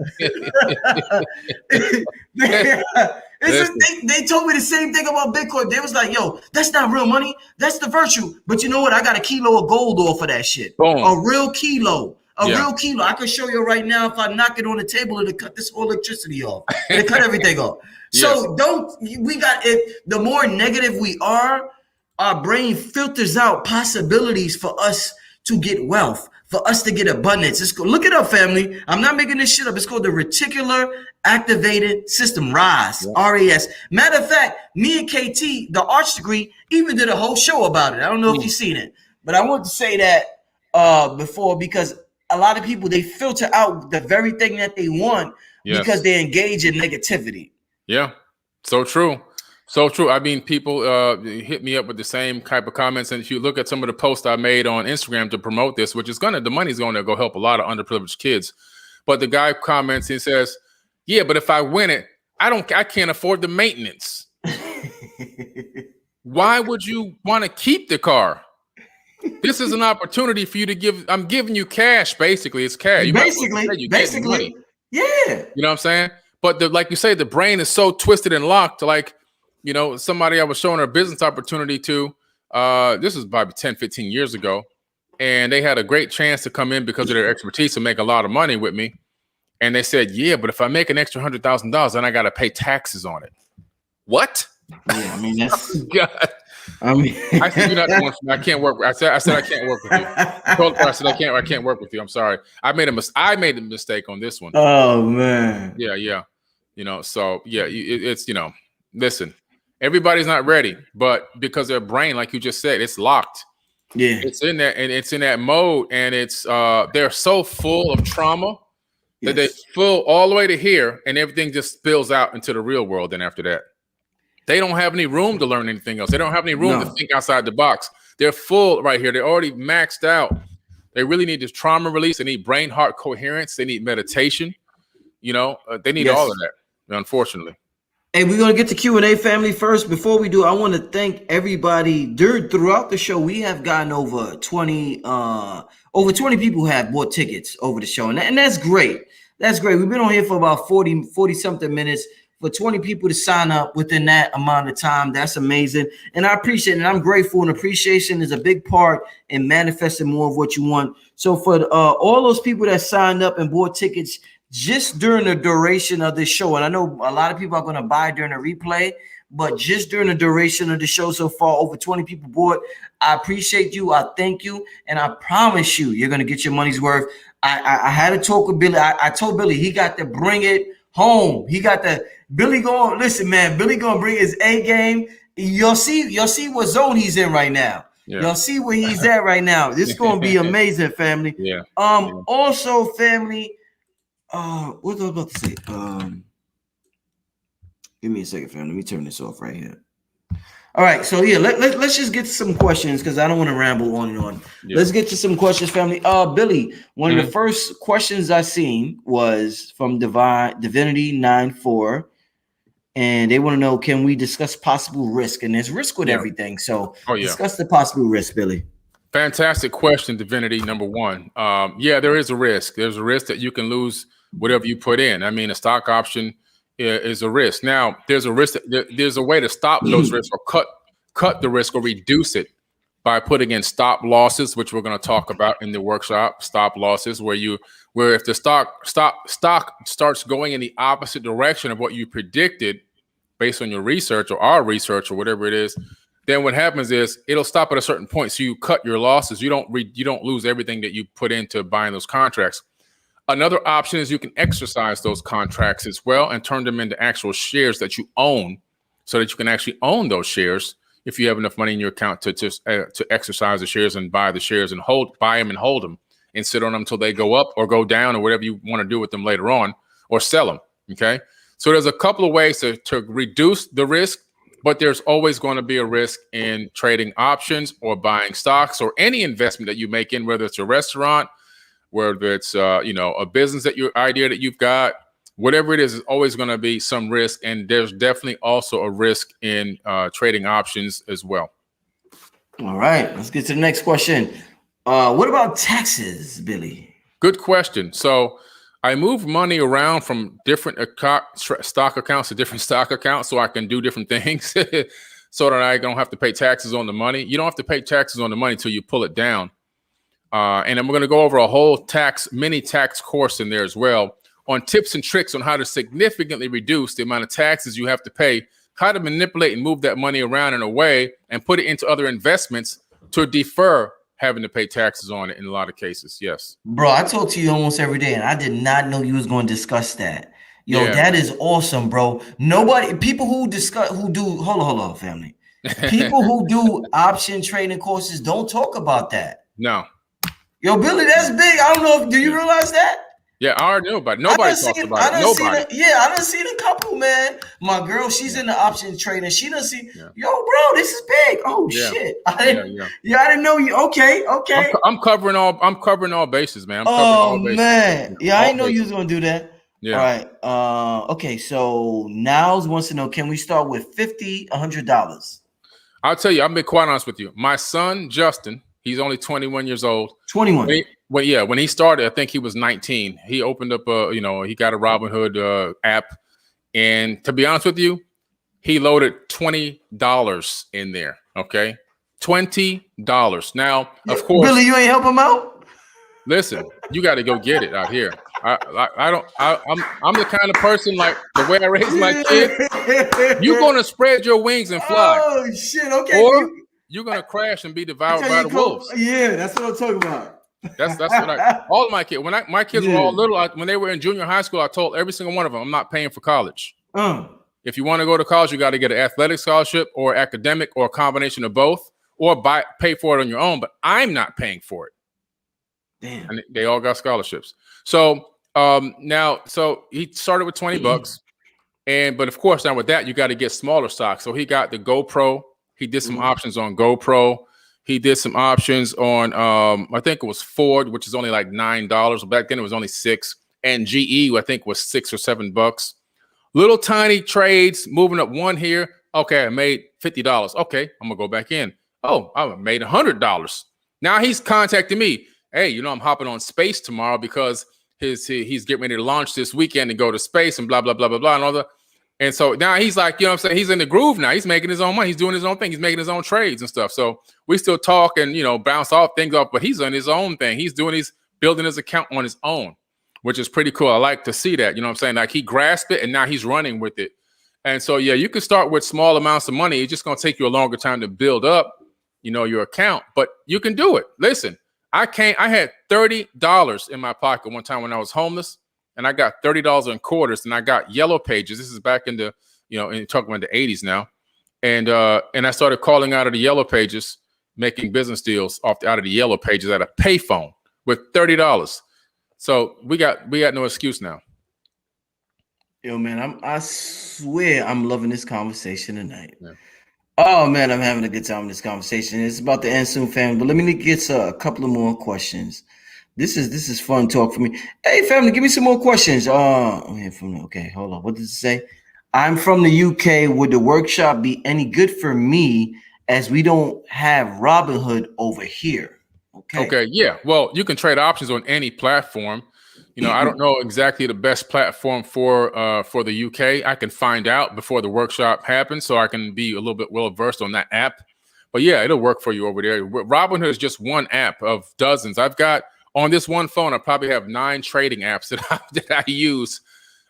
They told me the same thing about Bitcoin. They was like, yo, that's not real money. That's the virtue. But you know what? I got a kilo of gold off of that shit. Boom. A real kilo. Real kilo. I can show you right now. If I knock it on the table, it'll cut this electricity off. It'll cut everything off. So the more negative we are, our brain filters out possibilities for us to get wealth, for us to get abundance. Look it up, family. I'm not making this shit up. It's called the reticular activated system, RAS, R-A-S. Matter of fact, me and KT, the arts degree, even did a whole show about it. I don't know if you've seen it, but I want to say that before, because a lot of people, they filter out the very thing that they want because they engage in negativity. Yeah, so true. So true. I mean, people hit me up with the same type of comments. And if you look at some of the posts I made on Instagram to promote this, which is the money's going to go help a lot of underprivileged kids. But the guy comments, he says, yeah, but if I win it, I can't afford the maintenance. Why would you want to keep the car? This is an opportunity for you to I'm giving you cash, basically. It's cash. Basically. Yeah. You know what I'm saying? But like you say, the brain is so twisted and locked. Like, you know, somebody I was showing a business opportunity to, this was probably 10, 15 years ago. And they had a great chance to come in because of their expertise and make a lot of money with me. And they said, yeah, but if I make an extra $100,000, then I got to pay taxes on it. What? Yeah, I mean, that's God. I said, you're not the one. I can't work. I said I can't work with you. I said I can't work with you. I'm sorry. I made a mistake on this one. Oh man. Yeah. You know. So yeah, it's listen. Everybody's not ready, but because their brain, like you just said, it's locked. Yeah. It's in that, and it's in that mode, and it's they're so full of trauma that they fill all the way to here, and everything just spills out into the real world. And after that, they don't have any room to learn anything else. They don't have any room to think outside the box. They're full right here. They're already maxed out. They really need this trauma release. They need brain heart coherence. They need meditation. You know, they need all of that, unfortunately. Hey, we're going to get to Q&A, family. First, before we do, I want to thank everybody. Throughout the show, we have gotten over 20 people who have bought tickets over the show. And that's great. That's great. We've been on here for about 40 something minutes. For 20 people to sign up within that amount of time, that's amazing. And I appreciate it. And I'm grateful. And appreciation is a big part in manifesting more of what you want. So for all those people that signed up and bought tickets just during the duration of this show, and I know a lot of people are going to buy during the replay, but just during the duration of the show so far, over 20 people bought. I appreciate you. I thank you. And I promise you're going to get your money's worth. I had a talk with Billy. I told Billy he got to bring it home. He got the Billy going. Listen, man, Billy gonna bring his A game. You'll see what zone he's in right now. Yeah. Y'all see where he's at right now. This is gonna be amazing, family. Yeah. Also, family. What was I about to say? Give me a second, family. Let me turn this off right here. All right, so yeah, let's just get to some questions because I don't want to ramble on and on. Yeah. Let's get to some questions, family. Billy, one of the first questions I seen was from Divinity 94, and they want to know, can we discuss possible risk? And there's risk with everything, so discuss the possible risk, Billy. Fantastic question, Divinity number one. Yeah, there is a risk. There's a risk that you can lose whatever you put in. I mean, a stock option is a risk. Now, there's a risk. There's a way to stop those risks or cut the risk or reduce it by putting in stop losses, which we're going to talk about in the workshop. Stop losses, where if the stock starts going in the opposite direction of what you predicted based on your research or our research or whatever it is, then what happens is it'll stop at a certain point. So you cut your losses. You don't lose everything that you put into buying those contracts. Another option is you can exercise those contracts as well and turn them into actual shares that you own, so that you can actually own those shares if you have enough money in your account to exercise the shares and buy the shares and buy them and hold them and sit on them until they go up or go down or whatever you want to do with them later on, or sell them. Okay. So there's a couple of ways to reduce the risk, but there's always going to be a risk in trading options or buying stocks or any investment that you make in, whether it's a restaurant, whether it's a business idea that you've got, whatever it is always going to be some risk. And there's definitely also a risk in trading options as well. All right, let's get to the next question. What about taxes, Billy? Good question. So I move money around from different stock accounts to different stock accounts so I can do different things so that I don't have to pay taxes on the money. You don't have to pay taxes on the money until you pull it down. And I'm going to go over a whole mini tax course in there as well on tips and tricks on how to significantly reduce the amount of taxes you have to pay, how to manipulate and move that money around in a way and put it into other investments to defer having to pay taxes on it in a lot of cases. Yes. Bro, I talk to you almost every day, and I did not know you was going to discuss that. Yo, that is awesome, bro. People who do, hold on, family. People who do option trading courses don't talk about that. No. Yo, Billy, that's big. I don't know. Do you realize that? Yeah, I already know about it. Nobody talks about it. Nobody. I done seen a couple, man. My girl, she's in the option trading. She done see, yo, bro, this is big. Oh shit. I didn't know you. Okay. I'm covering all bases, man. Man. Yeah, I didn't know you was gonna do that. Yeah. All right. Okay, so Niles wants to know, can we start with $50, $100? I'll tell you, I'm being quite honest with you. My son, Justin, he's only 21 years old. 21. When he started, I think he was 19. He opened up he got a Robinhood app. And to be honest with you, he loaded $20 in there. Okay. $20. Now, of course. Billy, you ain't help him out? Listen, you got to go get it out here. I'm the kind of person, like the way I raise my kid, you're going to spread your wings and fly. Oh shit. Okay. Or you're going to crash and be devoured by the wolves. Yeah, that's what I'm talking about. That's what all of my kids, my kids were all little, when they were in junior high school, I told every single one of them, I'm not paying for college. If you want to go to college, you got to get an athletic scholarship or academic or a combination of both, or pay for it on your own, but I'm not paying for it. Damn. And they all got scholarships. So so he started with $20, but of course now with that, you got to get smaller stocks. So he got the GoPro. He did some options on GoPro. He did some options on, I think it was Ford, which is only like $9. Back then it was only $6. And GE, I think was $6 or $7. Little tiny trades, moving up one here. Okay, I made $50. Okay, I'm gonna go back in. Oh, I made $100. Now he's contacting me. Hey, I'm hopping on space tomorrow because he's getting ready to launch this weekend and go to space and blah, blah, blah, blah, blah, and all that. And so now he's like, you know what I'm saying? He's in the groove now. He's making his own money. He's doing his own thing. He's making his own trades and stuff. So we still talk and, bounce off things off, but he's on his own thing. He's building his account on his own, which is pretty cool. I like to see that, you know what I'm saying? Like he grasped it and now he's running with it. And so, yeah, you can start with small amounts of money. It's just going to take you a longer time to build up, your account, but you can do it. Listen, I had $30 in my pocket one time when I was homeless. And I got $30 in quarters, and I got Yellow Pages. This is back in the, talking about the 80s now. And I started calling out of the Yellow Pages, making business deals out of the Yellow Pages at a payphone with $30. So we got no excuse now. Yo, man, I swear I'm loving this conversation tonight. Yeah. Oh man, I'm having a good time in this conversation. It's about to end soon, family. But let me get a couple of more questions. This is fun talk for me. Hey, family, give me some more questions. Okay, hold on. What does it say? I'm from the UK. Would the workshop be any good for me as we don't have Robinhood over here? Okay. Okay, yeah. Well, you can trade options on any platform. I don't know exactly the best platform for the UK. I can find out before the workshop happens, so I can be a little bit well versed on that app. But yeah, it'll work for you over there. Robinhood is just one app of dozens. I've got on this one phone. I probably have 9 trading apps that I use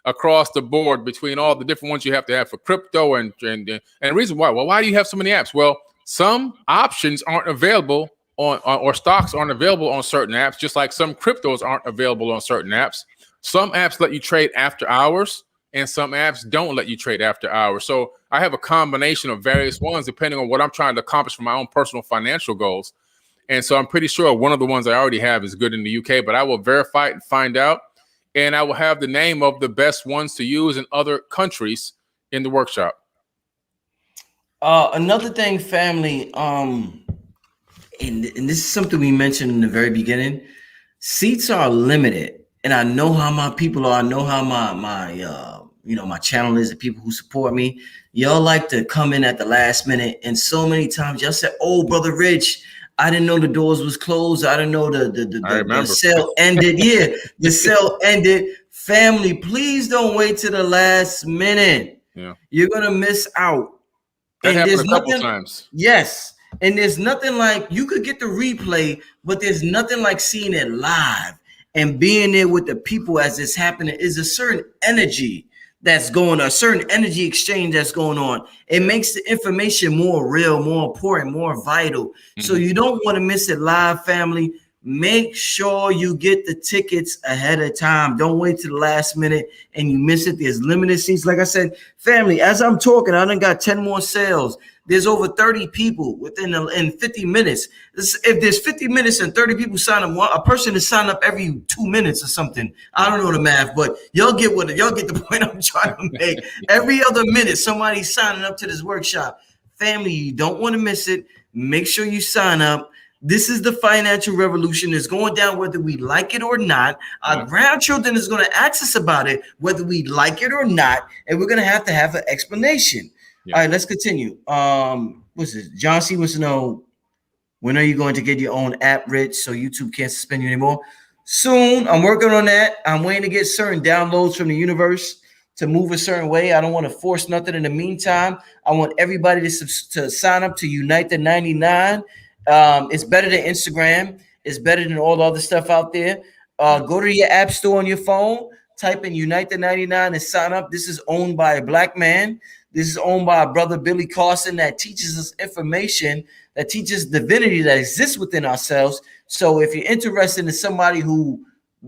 across the board between all the different ones you have to have for crypto and the reason why. Well, why do you have so many apps? Well, some options aren't available on or stocks aren't available on certain apps, just like some cryptos aren't available on certain apps. Some apps let you trade after hours, and some apps don't let you trade after hours. So I have a combination of various ones depending on what I'm trying to accomplish for my own personal financial goals. And so I'm pretty sure one of the ones I already have is good in the UK, but I will verify it and find out. And I will have the name of the best ones to use in other countries in the workshop. Another thing, family, and this is something we mentioned in the very beginning. Seats are limited, and I know how my people are. I know how my channel is. The people who support me, y'all like to come in at the last minute, and so many times y'all said, "Oh, brother Rich, I didn't know the doors was closed. I didn't know the sale ended." Yeah, the sale ended. Family, please don't wait to the last minute. Yeah, you're gonna miss out. That happened a couple times. Yes. And there's nothing like, you could get the replay, but there's nothing like seeing it live and being there with the people as it's happening. Is a certain energy that's going on, a certain energy exchange that's going on. It makes the information more real, more important, more vital. Mm-hmm. So you don't want to miss it live, family. Make sure you get the tickets ahead of time. Don't wait to the last minute and you miss it. There's limited seats. Like I said, family, as I'm talking, I done got 10 more sales. There's over 30 people in 50 minutes. If there's 50 minutes and 30 people sign up, a person is signing up every 2 minutes or something. I don't know the math, but y'all get the point I'm trying to make. Every other minute, somebody's signing up to this workshop. Family, you don't want to miss it. Make sure you sign up. This is the financial revolution. It's going down whether we like it or not. Our grandchildren is going to ask us about it, whether we like it or not. And we're going to have an explanation. Yeah. All right, let's continue. What's this? John C. wants to know, when are you going to get your own app, Rich, so YouTube can't suspend you anymore? Soon. I'm working on that. I'm waiting to get certain downloads from the universe to move a certain way. I don't want to force nothing in the meantime. I want everybody to sign up to Unite the 99. It's better than Instagram. It's better than all the other stuff out there. Go to your app store on your phone, type in Unite the 99 and sign up. This is owned by a black man. This is owned by a brother, Billy Carson, that teaches us information, that teaches divinity that exists within ourselves. So if you're interested in somebody who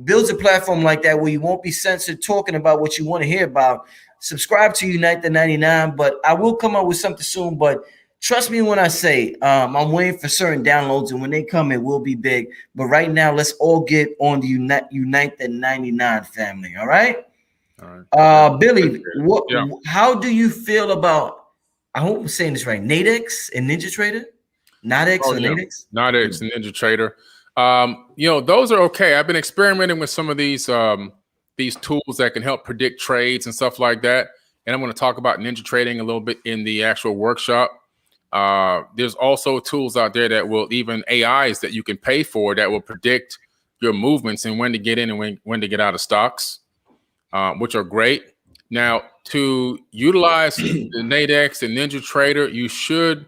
builds a platform like that where you won't be censored talking about what you want to hear about, subscribe to Unite the 99. But I will come up with something soon. But trust me when I say I'm waiting for certain downloads, and when they come, it will be big. But right now, let's all get on the Unite the 99 family. All right. All right. Billy, how do you feel about, I hope I'm saying this right, Nadex and Ninja Trader? Nadex or Nadex? Nadex and Ninja Trader. Those are okay. I've been experimenting with some of these tools that can help predict trades and stuff like that. And I'm going to talk about Ninja Trading a little bit in the actual workshop. There's also tools out there that will, even AIs that you can pay for, that will predict your movements and when to get in and when to get out of stocks, which are great. Now, to utilize the Nadex and Ninja Trader, you should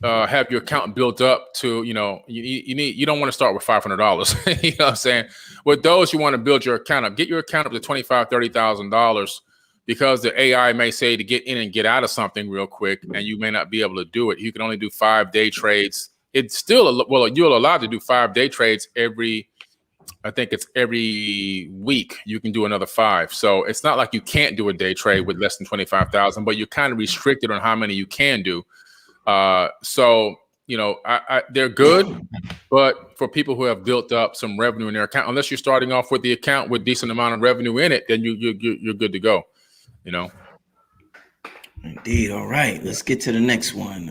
have your account built up to, you don't want to start with $500. You know what I'm saying? With those, you want to build your account up. Get your account up to $25,000, $30,000. Because the AI may say to get in and get out of something real quick, and you may not be able to do it. You can only do 5-day trades. It's still, you're allowed to do 5-day trades every week. You can do another 5. So it's not like you can't do a day trade with less than 25,000, but you're kind of restricted on how many you can do. They're good, but for people who have built up some revenue in their account, unless you're starting off with the account with decent amount of revenue in it, then you're good to go. Indeed. All right. Let's get to the next one.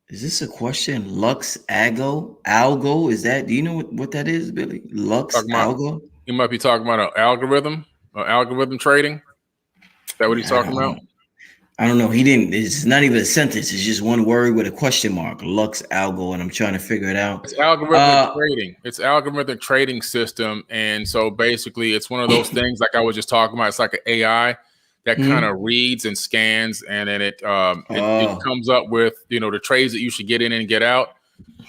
Is this a question? Lux Algo? Is that? Do you know what that is, Billy? Lux Algo? You might be talking about an algorithm or algorithm trading. Is that what he's talking about? I don't know. He didn't. It's not even a sentence. It's just one word with a question mark. Lux Algo, and I'm trying to figure it out. It's algorithmic trading. It's algorithmic trading system, and so basically, it's one of those things like I was just talking about. It's like an AI that kind of reads and scans, and then it comes up with the trades that you should get in and get out.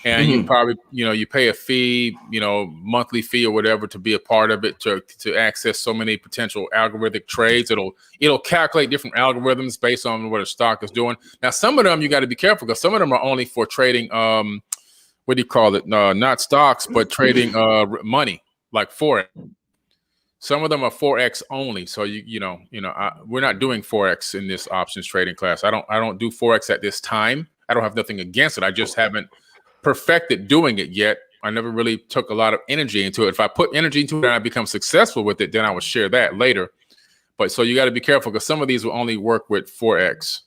And you probably, you pay a fee, monthly fee or whatever to be a part of it to access so many potential algorithmic trades. It'll calculate different algorithms based on what a stock is doing. Now, some of them you got to be careful because some of them are only for trading. What do you call it? Not stocks, but trading money like Forex. Some of them are Forex only. So we're not doing Forex in this options trading class. I don't do Forex at this time. I don't have nothing against it. I just haven't perfected doing it yet. I never really took a lot of energy into it. If I put energy into it and I become successful with it, then I will share that later. But so you got to be careful because some of these will only work with Forex.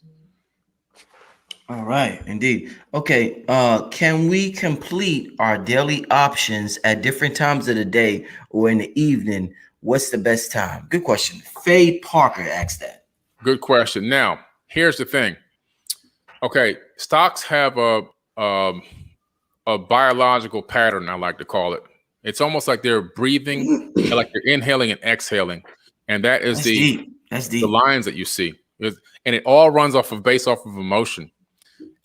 All right, indeed. Okay, can we complete our daily options at different times of the day or in the evening? What's the best time? Good question. Faye Parker asked that. Good question. Now, here's the thing. Okay, stocks have a biological pattern, I like to call it. It's almost like they're breathing, like they're inhaling and exhaling. And that is the lines that you see. And it all runs based off of emotion.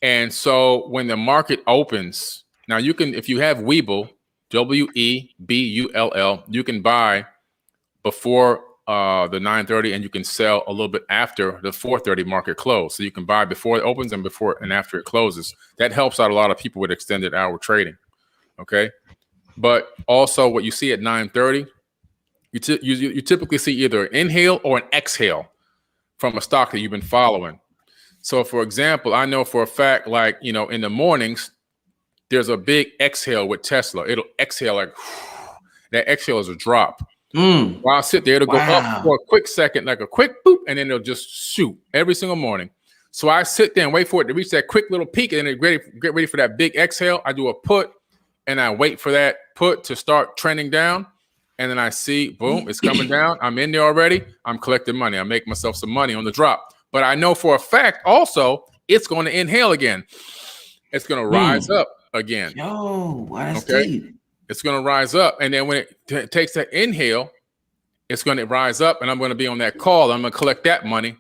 And so when the market opens, now you can, if you have Webull, Webull, you can buy before the 9:30 and you can sell a little bit after the 4:30 market close. So you can buy before it opens and before and after it closes. That helps out a lot of people with extended hour trading. Okay. But also what you see at 9:30, you typically see either an inhale or an exhale from a stock that you've been following. So for example, I know for a fact, like, in the mornings, there's a big exhale with Tesla. It'll exhale like that exhale is a drop. While I sit there, it'll go up for a quick second, like a quick boop, and then it'll just shoot every single morning. So I sit there and wait for it to reach that quick little peak, and then get ready for that big exhale. I do a put, and I wait for that put to start trending down, and then I see, boom, it's coming down. I'm in there already. I'm collecting money. I make myself some money on the drop. But I know for a fact also it's going to inhale again. It's going to rise up again. Yo, that's deep. It's going to rise up. And then when it takes that inhale, it's going to rise up and I'm going to be on that call. I'm going to collect that money.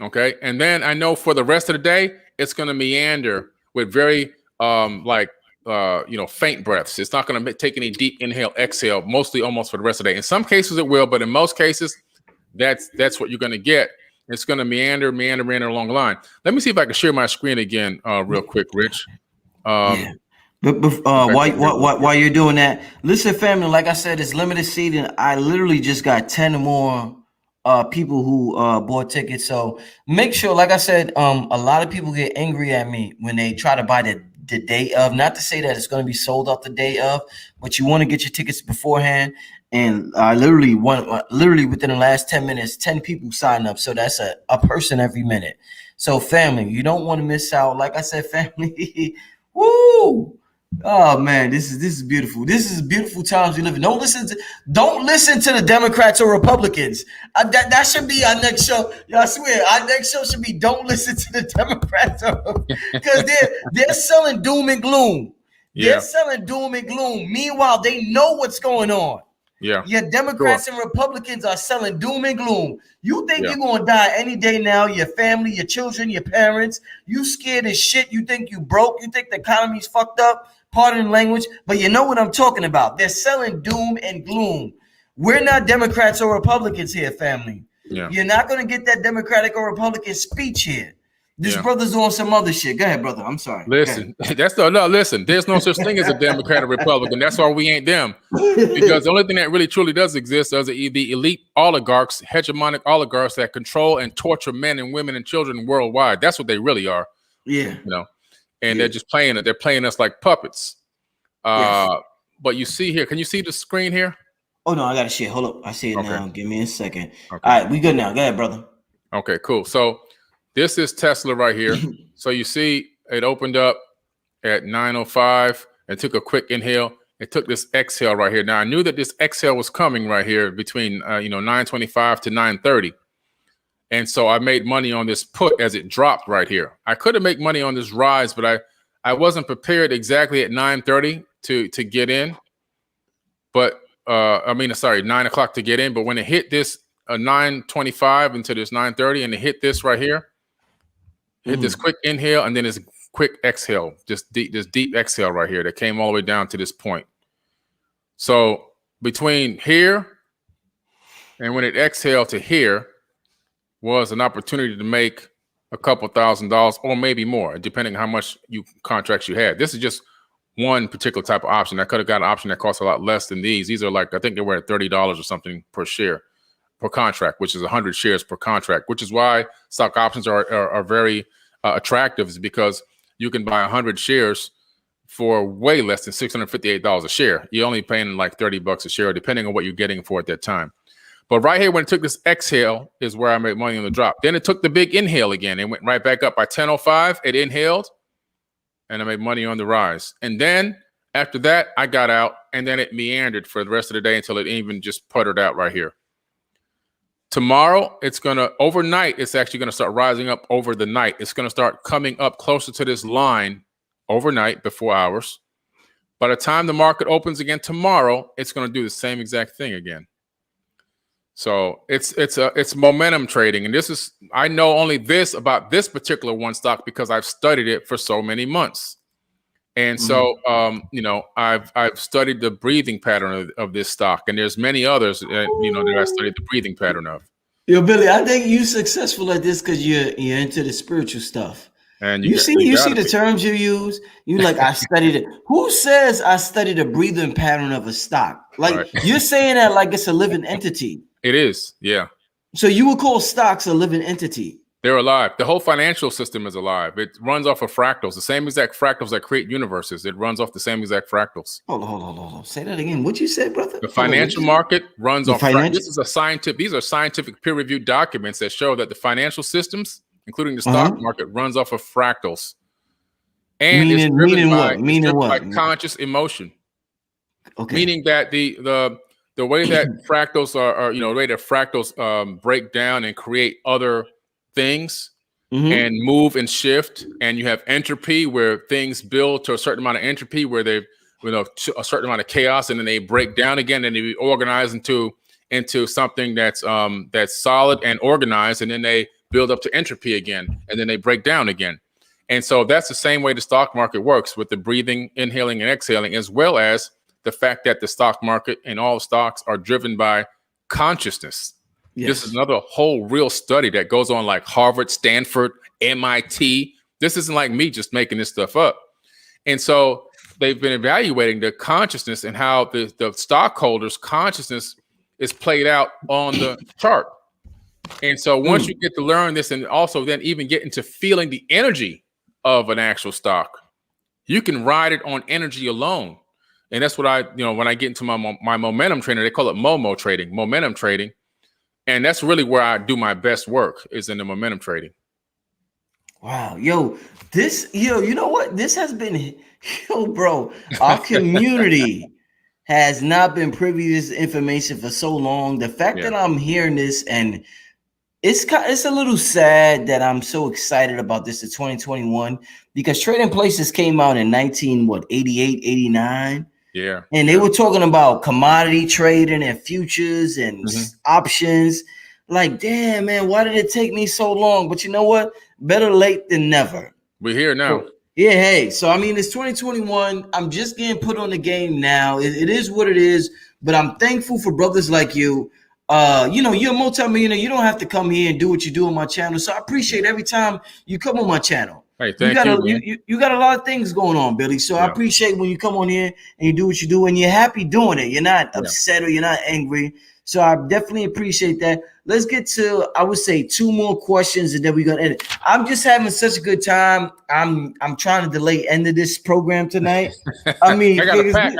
Okay. And then I know for the rest of the day, it's going to meander with very faint breaths. It's not going to take any deep inhale, exhale, mostly almost for the rest of the day. In some cases it will, but in most cases, that's what you're going to get. It's going to meander along the line. Let me see if I can share my screen again real quick, Rich. But while you're doing that, listen, family, like I said, it's limited seating. I literally just got 10 more people who bought tickets. So make sure, like I said, a lot of people get angry at me when they try to buy the day of. Not to say that it's going to be sold out the day of, but you want to get your tickets beforehand. And I literally within the last 10 minutes, 10 people signed up. So that's a person every minute. So family, you don't want to miss out. Like I said, family, woo! Oh man, this is beautiful. This is beautiful times we live in. Don't listen to the Democrats or Republicans. That should be our next show. I swear, our next show should be don't listen to the Democrats because they're selling doom and gloom. Yeah. They're selling doom and gloom. Meanwhile, they know what's going on. Yeah. Your Democrats and Republicans are selling doom and gloom. You think you're going to die any day now, your family, your children, your parents. You scared as shit. You think you broke. You think the economy's fucked up. Pardon the language. But you know what I'm talking about. They're selling doom and gloom. We're not Democrats or Republicans here, family. Yeah. You're not going to get that Democratic or Republican speech here. This brother's on some other shit. Go ahead, brother. I'm sorry. Listen, listen. There's no such thing as a Democrat or Republican. That's why we ain't them. Because the only thing that really truly does exist is the elite oligarchs, hegemonic oligarchs that control and torture men and women and children worldwide. That's what they really are. Yeah. And they're just playing it. They're playing us like puppets. But you see here, can you see the screen here? Oh no, I gotta share. Hold up. I see it Okay. now. Give me a second. Okay. All right, we good now. Go ahead, brother. Okay, cool. So this is Tesla right here. So you see it opened up at 9:05 and took a quick inhale. It took this exhale right here. Now I knew that this exhale was coming right here between 9:25 to 9:30. And so I made money on this put as it dropped right here. I could have made money on this rise, but I wasn't prepared exactly at 9:30 to get in. But 9 o'clock to get in. But when it hit this 9:25 into this 9:30, and it hit this right here, hit this quick inhale, and then this quick exhale, this deep exhale right here that came all the way down to this point. So between here and when it exhaled to here was an opportunity to make a couple $1,000s or maybe more, depending on how much contracts you had. This is just one particular type of option. I could have got an option that costs a lot less than these. These are like, I think they were at $30 or something per share per contract, which is 100 shares per contract, which is why stock options are very attractive, is because you can buy 100 shares for way less than $658 a share. You're only paying like $30 a share, depending on what you're getting for at that time. But right here, when it took this exhale is where I made money on the drop. Then it took the big inhale again. It went right back up by 10:05. It inhaled, and I made money on the rise. And then after that, I got out, and then it meandered for the rest of the day until it even just puttered out right here. Tomorrow, overnight, it's actually going to start rising up over the night. It's going to start coming up closer to this line overnight before hours. By the time the market opens again tomorrow, it's going to do the same exact thing again. So it's momentum trading. And I know only this about this particular one stock because I've studied it for so many months. And so, I've studied the breathing pattern of this stock, and there's many others, that I studied the breathing pattern of. Yo, Billy, I think you're successful at this because you're into the spiritual stuff. And you see the terms you use. You like, I studied it. Who says I studied the breathing pattern of a stock? Like right. You're saying that like it's a living entity. It is, yeah. So you would call stocks a living entity? They're alive. The whole financial system is alive. It runs off of fractals, the same exact fractals that create universes. It runs off the same exact fractals. Hold on. Say that again. What you said, brother? The financial market runs off fractals. These are scientific peer-reviewed documents that show that the financial systems, including the stock market, runs off of fractals. And it's driven by conscious emotion. Okay. Meaning that the way that fractals are the way that fractals break down and create other things and move and shift, and you have entropy where things build to a certain amount of entropy where they've a certain amount of chaos, and then they break down again and they reorganize into something that's solid and organized, and then they build up to entropy again, and then they break down again. And so that's the same way the stock market works, with the breathing, inhaling, and exhaling, as well as the fact that the stock market and all stocks are driven by consciousness. Yes. This is another whole real study that goes on, like Harvard, Stanford, MIT. This isn't like me just making this stuff up. And so they've been evaluating the consciousness and how the stockholders' consciousness is played out on the chart. And so once you get to learn this, and also then even get into feeling the energy of an actual stock, you can ride it on energy alone. And that's what when I get into my momentum trading, they call it momentum trading. And that's really where I do my best work, is in the momentum trading. Wow. You know what? This has been, bro, our community has not been privy to this information for so long. The fact that I'm hearing this, and it's a little sad that I'm so excited about this in 2021, because Trading Places came out in 88, 89. Yeah. And they were talking about commodity trading and futures and options. Like, damn, man, why did it take me so long? But you know what? Better late than never. We're here now. Yeah, hey. So, I mean, it's 2021. I'm just getting put on the game now. It is what it is. But I'm thankful for brothers like you. You're a multimillionaire. You don't have to come here and do what you do on my channel. So I appreciate every time you come on my channel. Hey, thank you. You got a lot of things going on, Billy. So I appreciate when you come on here and you do what you do, and you're happy doing it. You're not upset or you're not angry. So I definitely appreciate that. Let's get to, I would say, 2 more questions and then we're gonna end it. I'm just having such a good time. I'm trying to delay end of this program tonight. I mean, I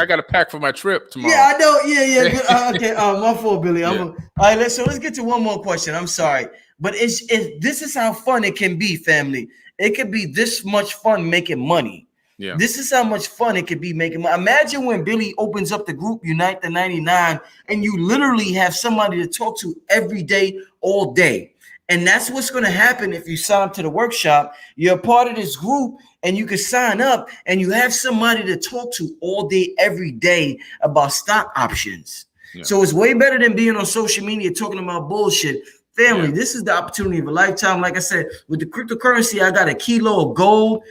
got to pack for my trip tomorrow. Yeah, I know. Yeah. Okay. My fault, Billy. All right. Let's get to one more question. I'm sorry, but this is how fun it can be, family. It can be this much fun making money. Yeah. This is how much fun it could be making money. Imagine when Billy opens up the group Unite the 99 and you literally have somebody to talk to every day, all day. And that's what's going to happen if you sign up to the workshop. You're a part of this group and you can sign up and you have somebody to talk to all day, every day about stock options. Yeah. So it's way better than being on social media talking about bullshit. Family, this is the opportunity of a lifetime. Like I said, with the cryptocurrency, I got a kilo of gold.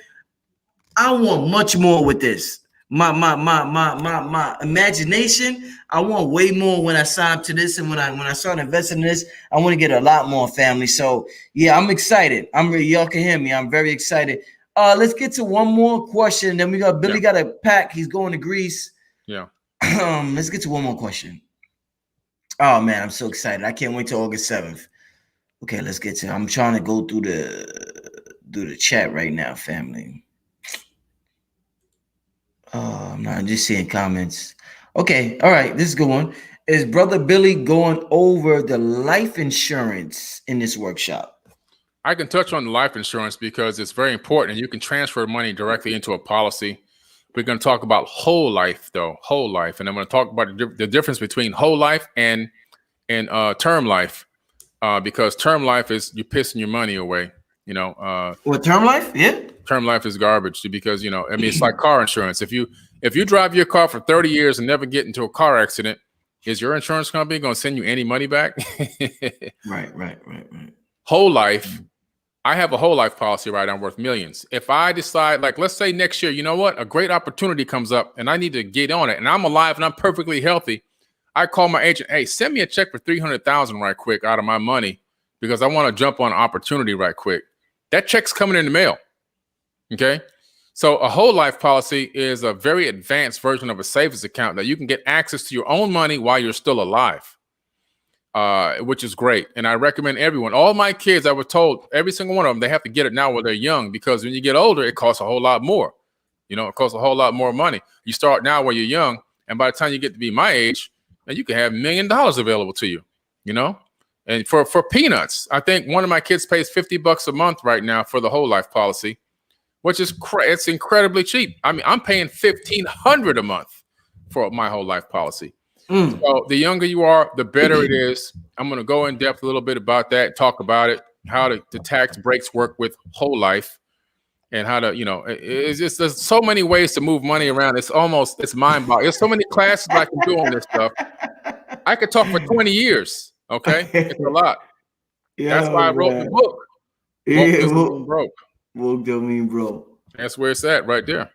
I want much more with this. My imagination. I want way more when I sign up to this, and when I start investing in this, I want to get a lot more, family. So yeah, I'm excited. Y'all can hear me. I'm very excited. Let's get to one more question. Then we got Billy got a pack. He's going to Greece. Yeah. Let's get to one more question. Oh man, I'm so excited. I can't wait till August 7th. Okay, let's get to. I'm trying to go through the chat right now, family. I'm not just seeing comments. Okay, all right, this is a good one. Is Brother Billy going over the life insurance in this workshop? I can touch on the life insurance because it's very important. You can transfer money directly into a policy. We're going to talk about whole life, though, whole life. And I'm going to talk about the difference between whole life and term life, because term life is you're pissing your money away. You know, what term life? Yeah. Term life is garbage because, you know, I mean, it's like car insurance. If you drive your car for 30 years and never get into a car accident, is your insurance company going to send you any money back? Right. Whole life. I have a whole life policy right now worth millions. If I decide, like, let's say next year, you know what, a great opportunity comes up and I need to get on it and I'm alive and I'm perfectly healthy, I call my agent, hey, send me a check for $300,000 right quick out of my money because I want to jump on an opportunity right quick. That check's coming in the mail. Okay. So a whole life policy is a very advanced version of a savings account that you can get access to your own money while you're still alive, which is great. And I recommend everyone, all my kids, I was told, every single one of them, they have to get it now while they're young, because when you get older, it costs a whole lot more. You know, it costs a whole lot more money. You start now while you're young, and by the time you get to be my age, then you can have $1 million available to you, you know? And for peanuts, I think one of my kids pays $50 a month right now for the whole life policy, which is it's incredibly cheap. I mean, I'm paying $1,500 a month for my whole life policy. So the younger you are, the better it is. I'm going to go in depth a little bit about that, talk about it, how the tax breaks work with whole life, and how to, you know, it's just, there's so many ways to move money around. It's mind-boggling. There's so many classes I can do on this stuff. I could talk for 20 years. Okay, it's a lot. That's why I wrote the book. Woke don't mean broke. That's where it's at, right there.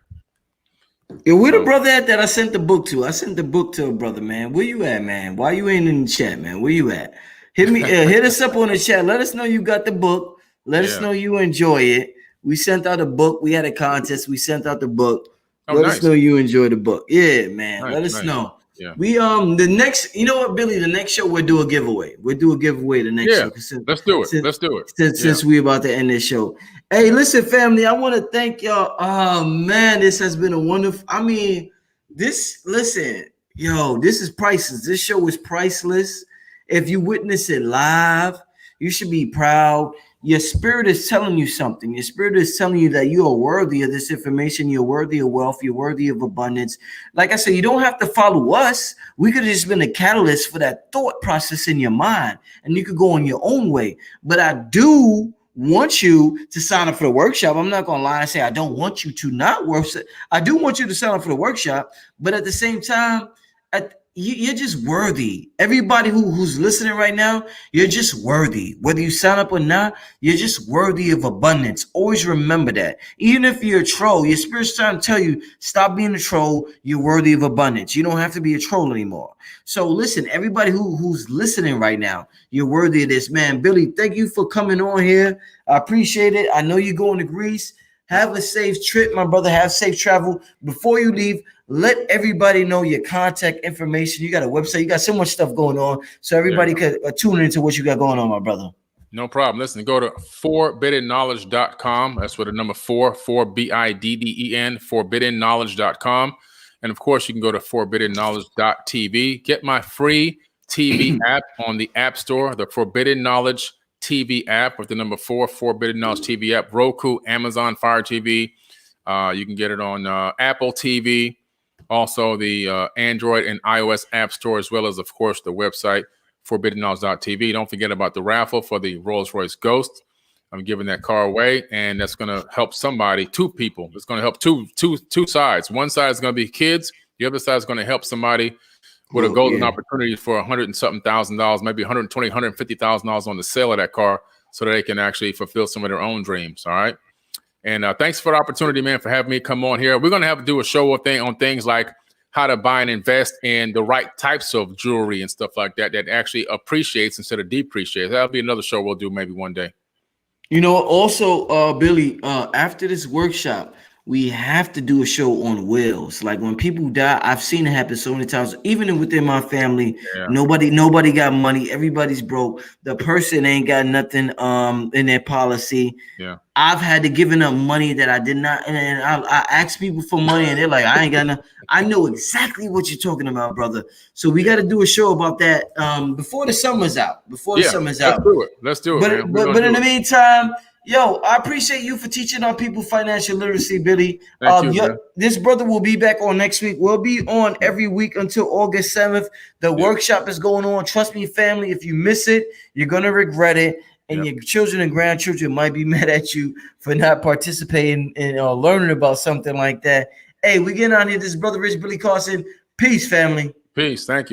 Yeah, where the brother at that I sent the book to? I sent the book to a brother, man. Where you at, man? Why you ain't in the chat, man? Where you at? Hit me, hit us up on the chat. Let us know you got the book. Let us know you enjoy it. We sent out a book. We had a contest. We sent out the book. Let us know you enjoy the book. Yeah, man. Let us know. Yeah. We the next, you know what, Billy? The next show we'll do a giveaway. We'll do a giveaway the next show. Let's do it. Let's do it. Since we're about to end this show. Hey, listen, family. I want to thank y'all. Oh man, this has been a wonderful. I mean, this is priceless. This show is priceless. If you witness it live, you should be proud. Your spirit is telling you something. Your spirit is telling you that you are worthy of this information. You're worthy of wealth. You're worthy of abundance. Like I said, you don't have to follow us. We could have just been a catalyst for that thought process in your mind, and you could go on your own way. But I do want you to sign up for the workshop. I'm not going to lie and say I don't want you to not work. I do want you to sign up for the workshop, but at the same time, you're just worthy. Everybody who's listening right now, you're just worthy. Whether you sign up or not, you're just worthy of abundance. Always remember that. Even if you're a troll, your spirit's trying to tell you, stop being a troll. You're worthy of abundance. You don't have to be a troll anymore. So listen, everybody who's listening right now, you're worthy of this. Man, Billy, thank you for coming on here. I appreciate it. I know you're going to Greece. Have a safe trip, my brother. Have safe travel. Before you leave, let everybody know your contact information. You got a website. You got so much stuff going on, so everybody could tune into what you got going on, my brother. No problem. Listen, go to forbiddenknowledge.com. That's what the number 4 BIDDEN, forbiddenknowledge.com. And of course, you can go to forbiddenknowledge.tv. Get my free TV app on the App Store, the Forbidden Knowledge TV app with the number 4 Forbidden Knowledge TV app, Roku, Amazon Fire TV. You can get it on Apple TV, also the Android and iOS App Store, as well as, of course, the website, forbiddenknowledge.tv. Don't forget about the raffle for the Rolls-Royce Ghost. I'm giving that car away, and that's going to help somebody, 2 people. It's going to help two sides. One side is going to be kids. The other side is going to help somebody with a golden opportunity for $100 and something thousand, maybe $120,000, $150,000 on the sale of that car, so that they can actually fulfill some of their own dreams. All right. And thanks for the opportunity, man, for having me come on here. We're going to have to do a show on things like how to buy and invest in the right types of jewelry and stuff like that actually appreciates instead of depreciates. That'll be another show we'll do maybe one day. You know, also, Billy, after this workshop, we have to do a show on wills. Like when people die, I've seen it happen so many times. Even within my family, nobody got money. Everybody's broke. The person ain't got nothing in their policy. Yeah, I've had to give up money that I did not, and I ask people for money, and they're like, "I ain't got nothing." I know exactly what you're talking about, brother. So we got to do a show about that before the summer's out. Let's do it. But in the meantime, yo, I appreciate you for teaching our people financial literacy, Billy. This brother will be back on next week. We'll be on every week until August 7th. The workshop is going on. Trust me, family, if you miss it, you're going to regret it. And your children and grandchildren might be mad at you for not participating and learning about something like that. Hey, we getting on here. This is Brother Rich Billy Carson. Peace, family. Peace. Thank you.